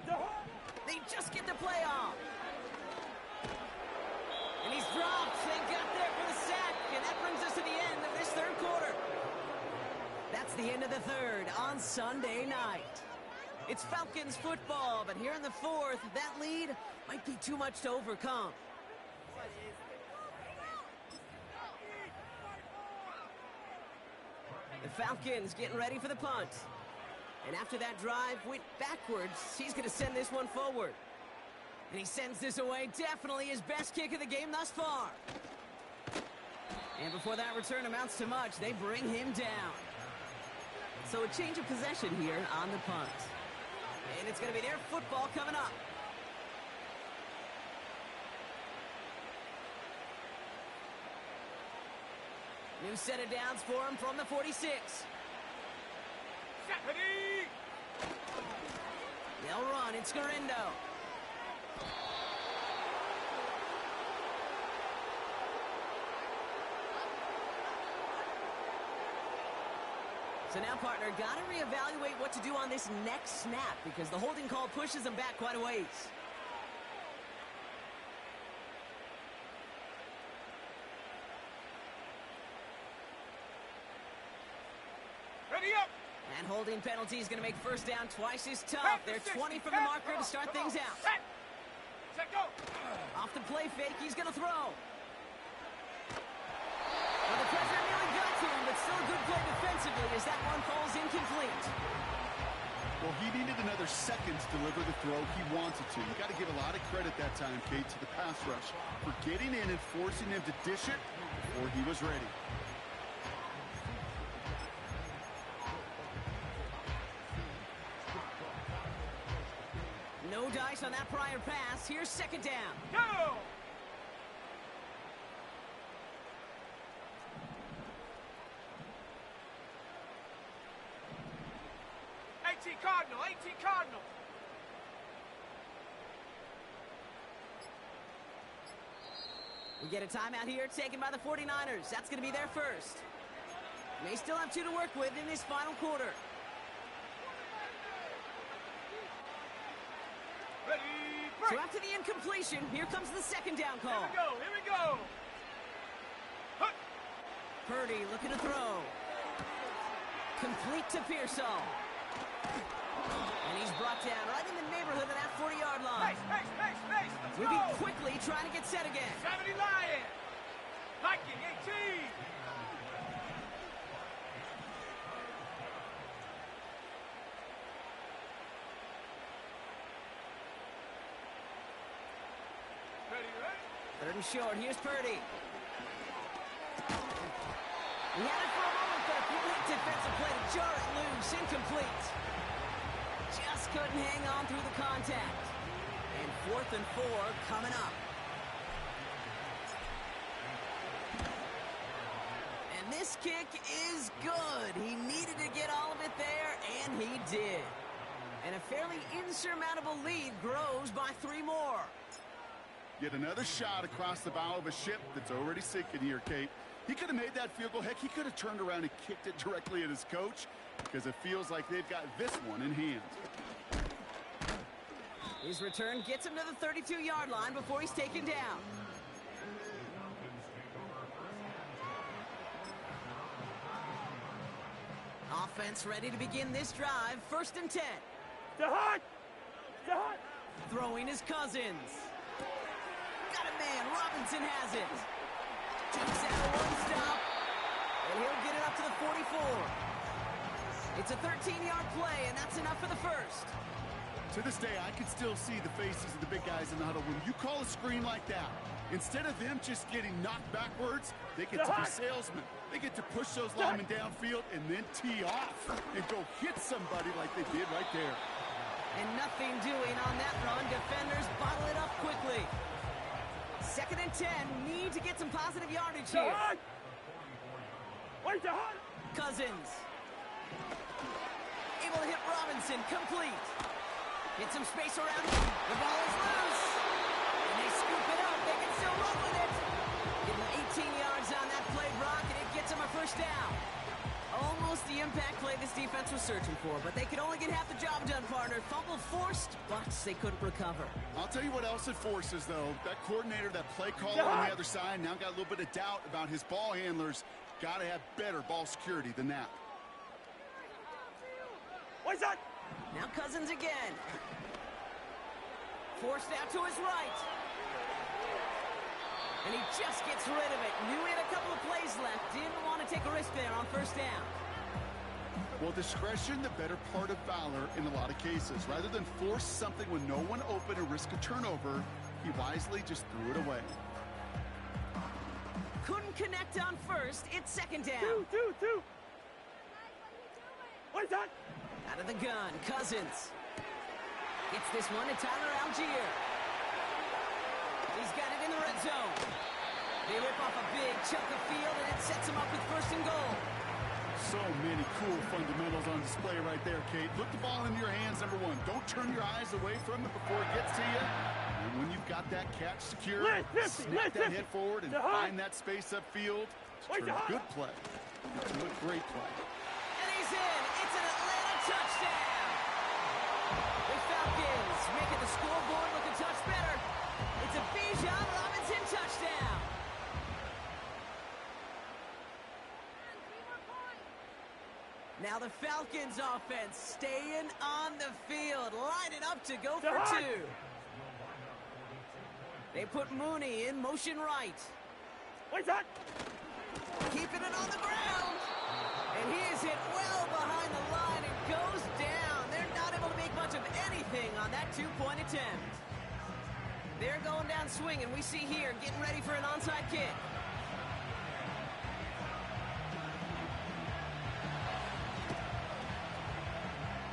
To Hunt! They just get the play off. And he's dropped. They got there for the sack. And that brings us to the end of this 3rd quarter. That's the end of the 3rd on Sunday night. It's Falcons football, but here in the 4th, that lead might be too much to overcome. The Falcons getting ready for the punt. And after that drive went backwards, he's going to send this one forward. And he sends this away, definitely his best kick of the game thus far. And before that return amounts to much, they bring him down. So a change of possession here on the punt. And it's going to be their football coming up. New set of downs for him from the 46. Stephanie! They'll run. It's Garindo. So now, partner, got to reevaluate what to do on this next snap because the holding call pushes them back quite a ways. Ready up! And holding penalty is going to make 1st down twice as tough. They're 20 from the marker to start things out. Set! Set, go! Off the play fake, he's going to throw. Well, the pressure nearly got to him, but still a good play defensively as that one falls incomplete. Well, he needed another second to deliver the throw he wanted to. You got to give a lot of credit that time, Kate, to the pass rush for getting in and forcing him to dish it before he was ready. No dice on that prior pass. Here's 2nd down. Go! Cardinal, 18 Cardinal. We get a timeout here taken by the 49ers. That's going to be their first. They still have 2 to work with in this final quarter. Ready, break. So after the incompletion, here comes the 2nd down call. Here we go, here we go. Hunt. Purdy looking to throw. Complete to Pearsall. And he's brought down right in the neighborhood of that 40-yard line. Pace. Let's Moving go. quickly, trying to get set again. 70 Lion. Viking, 18. Ready? 3rd and short. Here's Purdy. He had it for a moment, but a complete defensive play to jar it loose. Incomplete. Just couldn't hang on through the contact. And 4th and 4 coming up. And this kick is good. He needed to get all of it there, and he did. And a fairly insurmountable lead grows by 3 more. Yet another shot across the bow of a ship that's already sinking here, Kate. He could have made that field goal. Heck, he could have turned around and kicked it directly at his coach because it feels like they've got this one in hand. His return gets him to the 32-yard line before he's taken down. Offense ready to begin this drive. 1st and 10. To Hunt. Throwing his Cousins. Got a man. Robinson has it. Takes out a 1-stop. And he'll get it up to the 44. It's a 13-yard play, and that's enough for the first. To this day, I can still see the faces of the big guys in the huddle. When you call a screen like that, instead of them just getting knocked backwards, they get to be salesmen. They get to push those linemen downfield and then tee off and go hit somebody like they did right there. And nothing doing on that run. Defenders bottle it up quickly. 2nd and 10. Need to get some positive yardage here. Cousins. Able to hit Robinson. Complete. Get some space around him. The ball is loose. And they scoop it up. They can still run with it. Give him 18 yards on that play, Brock, and it gets him a first down. Almost the impact play this defense was searching for, but they could only get half the job done, partner. Fumble forced, but they couldn't recover. I'll tell you what else it forces, though. That coordinator, that play caller on the other side, now got a little bit of doubt about his ball handlers. Got to have better ball security than that. What's that? Now Cousins again. Forced out to his right. And he just gets rid of it. Knew he had a couple of plays left. Didn't want to take a risk there on first down. Well, discretion, the better part of valor in a lot of cases. Rather than force something when no one open and risk a turnover, he wisely just threw it away. Couldn't connect on first. It's 2nd down. Two. What's that? Out of the gun, Cousins. Gets this one to Tyler Algier. He's got it in the red zone. They rip off a big chunk of field, and it sets him up with 1st and goal. So many cool fundamentals on display right there, Kate. Look the ball into your hands, number one. Don't turn your eyes away from it before it gets to you. And when you've got that catch secure, snap that head forward and find that space upfield to turn a good play into a great play. And he's in. It's an Atlanta touchdown. The Falcons making the scoreboard look a touch better. It's a Bijan Robinson touchdown. Now the Falcons offense staying on the field, lining up to go for 2. They put Mooney in motion right. What's that? Keeping it on the ground. And he is hit well behind the line and goes down. They're not able to make much of anything on that 2-point attempt. They're going down swinging. We see here getting ready for an onside kick.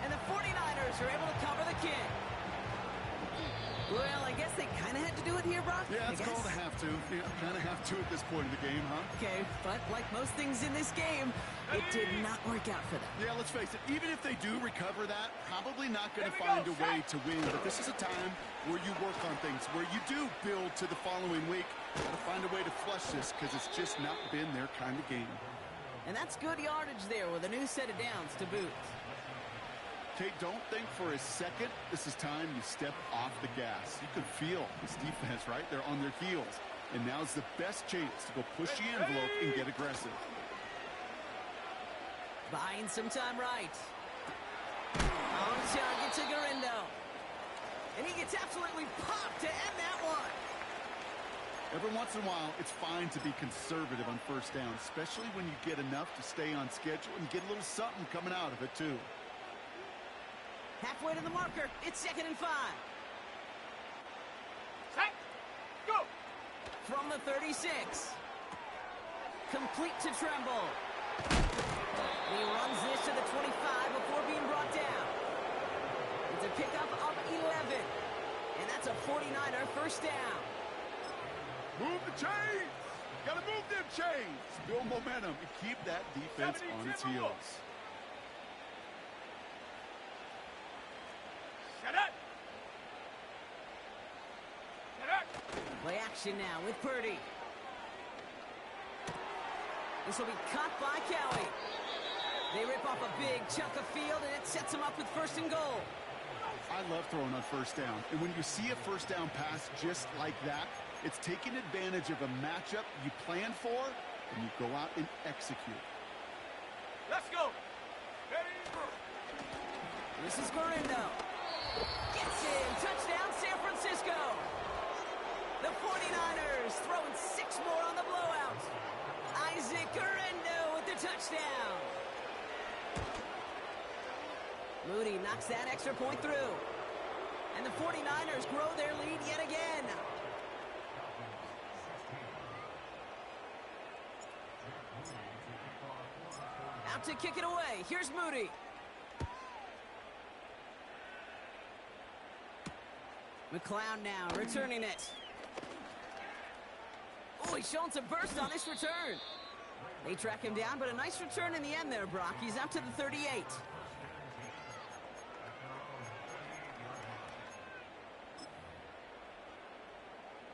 And the 49ers are able to cover the kick. Well, I guess they kind of had to do it here, Brock. Yeah, it's called a have to. Yeah, kind of have to at this point in the game, huh? Okay, but like most things in this game, it did not work out for them. Yeah, let's face it. Even if they do recover that, probably not going to find a way to win. But this is a time where you work on things, where you do build to the following week. Got to find a way to flush this because it's just not been their kind of game. And that's good yardage there with a new set of downs to boot. Kate, don't think for a second this is time you step off the gas. You can feel this defense right there on their heels. And now's the best chance to go push the envelope and get aggressive. Buying some time right. On target to Garindo. And he gets absolutely popped to end that one. Every once in a while, it's fine to be conservative on first down, especially when you get enough to stay on schedule and get a little something coming out of it, too. Halfway to the marker. It's 2nd and 5. Set. Go. From the 36. Complete to Tremble. He runs this to the 25 before being brought down. It's a pickup of 11. And that's a 49er first down. Move the chains! Gotta move them chains! Build momentum and keep that defense on its heels. Set up. Set up. Play action now with Purdy. This will be caught by Kelly. They rip off a big chunk of field, and it sets them up with 1st and goal. I love throwing on first down. And when you see a first down pass just like that, it's taking advantage of a matchup you plan for, and you go out and execute. Let's go. Ready, go. This is Garindo. Gets in. Touchdown, San Francisco. The 49ers throwing 6 more on the blowout. Isaac Garindo with the touchdown. Moody knocks that extra point through. And the 49ers grow their lead yet again. Out to kick it away. Here's Moody. McCloud now returning it. Oh, he's showing some burst on this return. They track him down, but a nice return in the end there, Brock. He's up to the 38.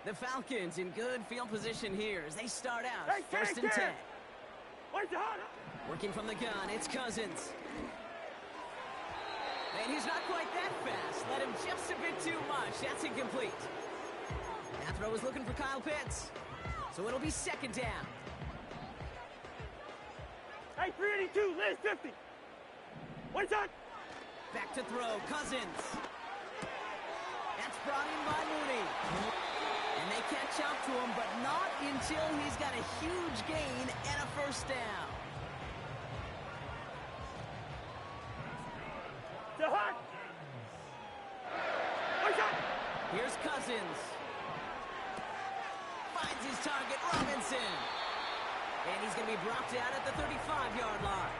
The Falcons in good field position here as they start out. First and 10. Working from the gun, it's Cousins. And he's not quite that fast. Let him just a bit too much. That's incomplete. That throw is looking for Kyle Pitts. So it'll be second down. Hey, 382, Liz 50. One shot. Back to throw, Cousins. That's brought in by Mooney. And they catch up to him, but not until he's got a huge gain and a first down. The hot. One shot. Here's Cousins. Finds his target, Robinson. And he's going to be brought down at the 35-yard line.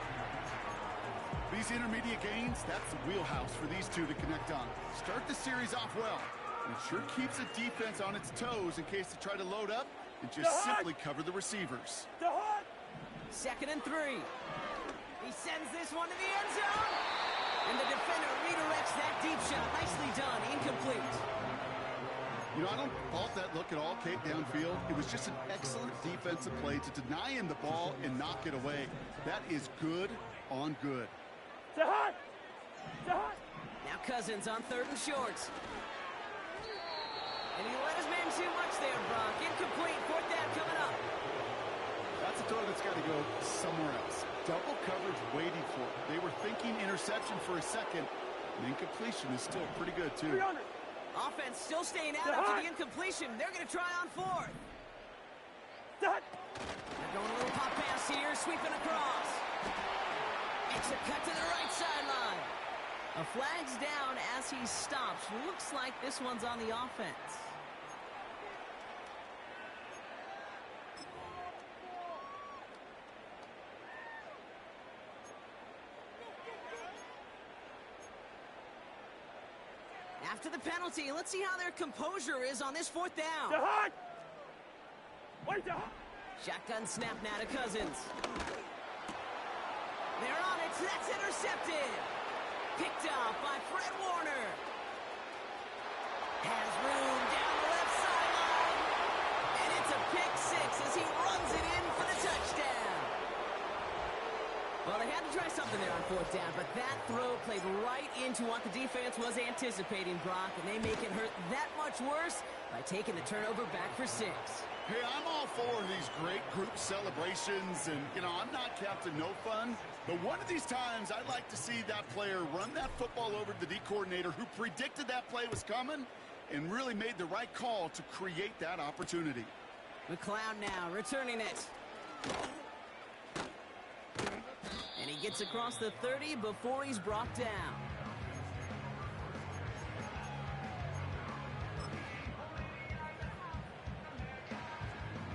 These intermediate gains, that's the wheelhouse for these two to connect on. Start the series off well. And it sure keeps the defense on its toes in case they try to load up and just simply cover the receivers. The hot. Second and 3. He sends this one to the end zone. And the defender redirects that deep shot. Nicely done. Incomplete. You know, I don't fault that look at all, Kate, downfield. It was just an excellent defensive play to deny him the ball and knock it away. That is good on good. The hot. The hot. Now Cousins on third and short. And he let his man too much there, Brock. Incomplete. Fourth down coming up. That's a throw that's got to go somewhere else. Double coverage waiting for it. They were thinking interception for a second. And incompletion is still pretty good, too. 300. Offense still staying out after the incompletion. They're going to try on fourth. Dot. They're going a little pop pass here, sweeping across. It's a cut to the right sideline. A flag's down as he stops. Looks like this one's on the offense. After the penalty, let's see how their composure is on this fourth down. The hot. Wait, the hot. Shotgun snap now to Cousins. They're on it. That's intercepted. Picked up by Fred Warner. Has room down the left sideline. And it's a pick six as he runs it in for the touchdown. Well, they had to try something there on fourth down, but that throw played right into what the defense was anticipating, Brock, and they make it hurt that much worse by taking the turnover back for 6. Hey, I'm all for these great group celebrations, and, you know, I'm not Captain No Fun, but one of these times I'd like to see that player run that football over to the D coordinator who predicted that play was coming and really made the right call to create that opportunity. McCloud now returning it. And he gets across the 30 before he's brought down.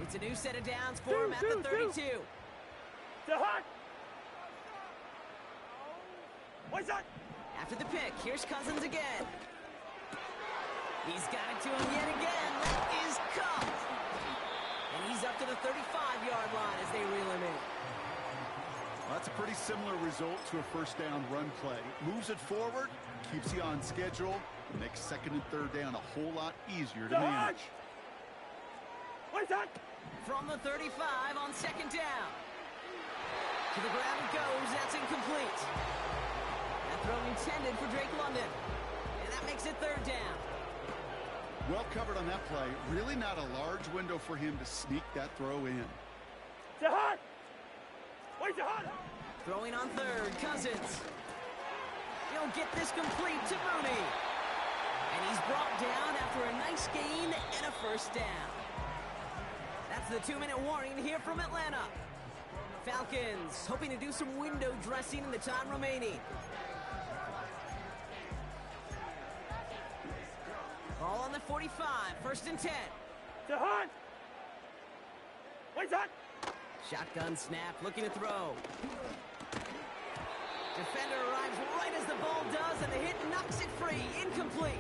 It's a new set of downs for him at the 32. The hot. What's that? After the pick, here's Cousins again. He's got it to him yet again. That is Cup. And he's up to the 35-yard line as they reel him in. Well, that's a pretty similar result to a first down run play. Moves it forward, keeps you on schedule, and makes second and third down a whole lot easier to manage. What's that? From the 35 on second down. To the ground it goes. That's incomplete. That throw intended for Drake London. And that makes it third down. Well covered on that play. Really not a large window for him to sneak that throw in. The hot. Where's the hot? Throwing on third, Cousins. He'll get this complete to Mooney. And he's brought down after a nice gain and a first down. That's the 2-minute warning here from Atlanta. Falcons hoping to do some window dressing in the time remaining. Ball on the 45, 1st and 10. To Hunt. Wait, Hunt. Shotgun snap, looking to throw. Defender arrives right as the ball does, and the hit knocks it free. Incomplete.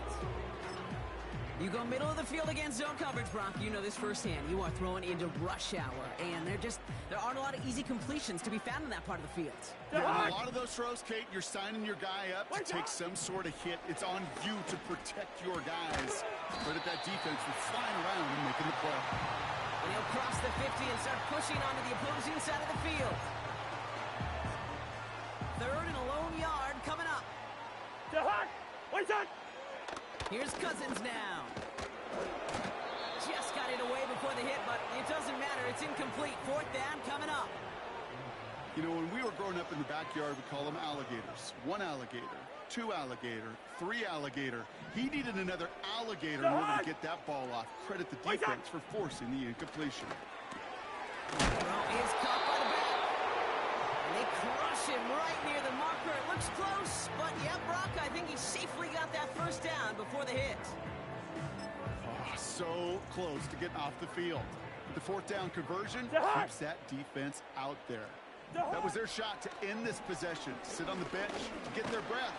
You go middle of the field against zone coverage, Brock. You know this firsthand. You are throwing into rush hour, and there aren't a lot of easy completions to be found in that part of the field. Yeah, a lot of those throws, Kate, you're signing your guy up to take some sort of hit. It's on you to protect your guys. But at that defense, we're flying around and making the play. And he'll cross the 50 and start pushing onto the opposing side of the field. 3rd and a lone yard coming up. To Hunt. Wait, Hunt. Here's Cousins now. Just got it away before the hit, but it doesn't matter. It's incomplete. 4th down coming up. You know, when we were growing up in the backyard, we call them alligators. 1 alligator, 2 alligator, 3 alligator. He needed another alligator in order to get that ball off. Credit the defense for forcing the incompletion. Throw is caught by the back. And they crush him right near the marker. It looks close, but yeah, Brock, I think he safely got that 1st down before the hit. Oh, so close to getting off the field. The 4th down conversion keeps that defense out there. That was their shot to end this possession. Sit on the bench to get their breath.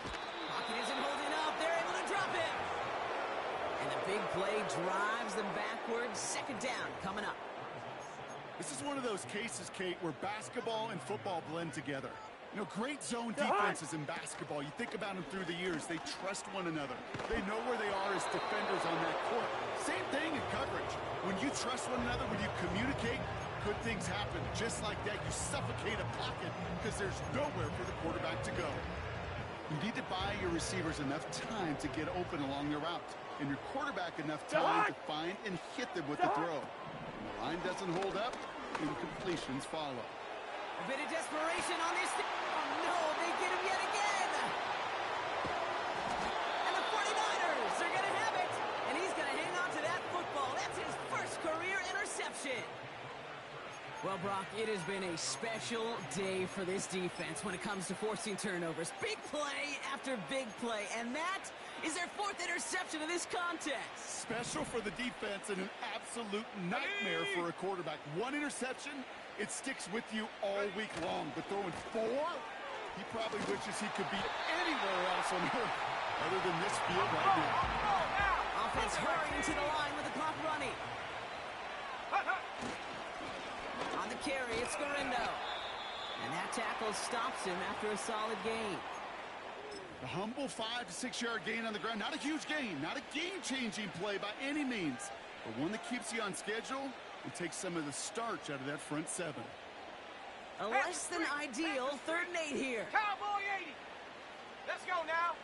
Pocket isn't holding up. They're able to drop it. And the big play drives them backwards. 2nd down coming up. This is one of those cases, Kate, where basketball and football blend together. You know, great zone defenses in basketball. You think about them through the years. They trust one another. They know where they are as defenders on that court. Same thing in coverage. When you trust one another, when you communicate, good things happen. Just like that, you suffocate a pocket because there's nowhere for the quarterback to go. You need to buy your receivers enough time to get open along their route, and your quarterback enough time to find and hit them with the throw. When the line doesn't hold up, incompletions follow. A bit of desperation on this. Oh, no, they get him yet again. And the 49ers are going to have it. And he's going to hang on to that football. That's his 1st career interception. Well, Brock, it has been a special day for this defense when it comes to forcing turnovers. Big play after big play. And that is their 4th interception of this contest. Special for the defense and an absolute nightmare for a quarterback. 1 interception. It sticks with you all week long, but throwing 4, he probably wishes he could be anywhere else on earth other than this field right now. Offense hurrying to the line with the clock running. On the carry, it's Garindo. And that tackle stops him after a solid gain. A humble 5 to 6 yard gain on the ground. Not a huge gain, not a game-changing play by any means, but one that keeps you on schedule and takes some of the starch out of that front 7. A less than ideal 3rd and 8 here. Cowboy 80. Let's go now.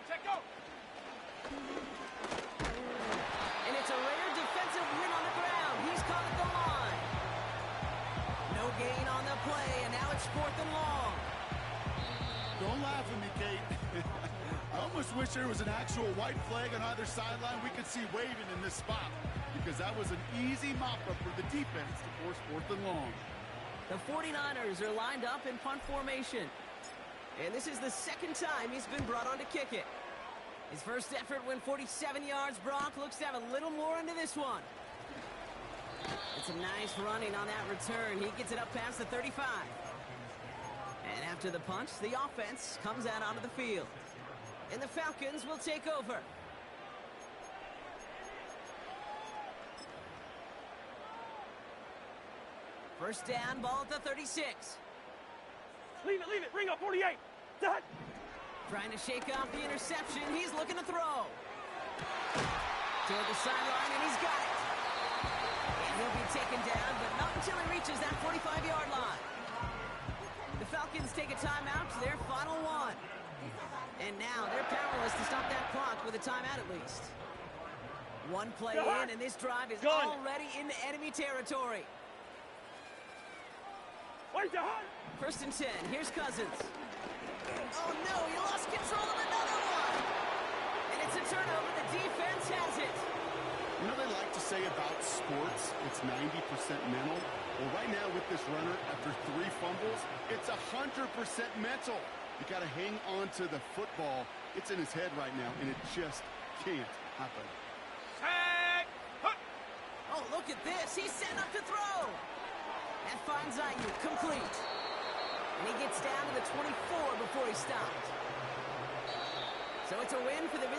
Check go. And it's a rare defensive win on the ground. He's caught at the line. No gain on the play, and now it's 4th and long. Don't laugh at me, Kate. I almost wish there was an actual white flag on either sideline we could see waving in this spot, because that was an easy mop-up for the defense to force 4th and long. The 49ers are lined up in punt formation. And this is the 2nd time he's been brought on to kick it. His 1st effort went 47 yards. Brock looks to have a little more into this one. It's a nice running on that return. He gets it up past the 35. And after the punch, the offense comes out onto the field. And the Falcons will take over. First down, ball at the 36. Leave it, Ringo, 48. Done. Trying to shake off the interception. He's looking to throw. Toward the sideline, and he's got it. And he'll be taken down, but not until he reaches that 45-yard line. The Falcons take a timeout to their final 1. And now they're powerless to stop that clock with a timeout at least. 1 play in, and this drive is already into enemy territory. Wait, the hunt. 1st and 10. Here's Cousins. Oh, no, he lost control of another one. And it's a turnover. The defense has it. You know they like to say about sports, it's 90% mental. Well, right now with this runner, after 3 fumbles, it's 100% mental. You got to hang on to the football. It's in his head right now, and it just can't happen. Set. Hut. Oh, look at this. He's set up to throw. That finds Ayuk complete. And he gets down to the 24 before he stopped. So it's a win for the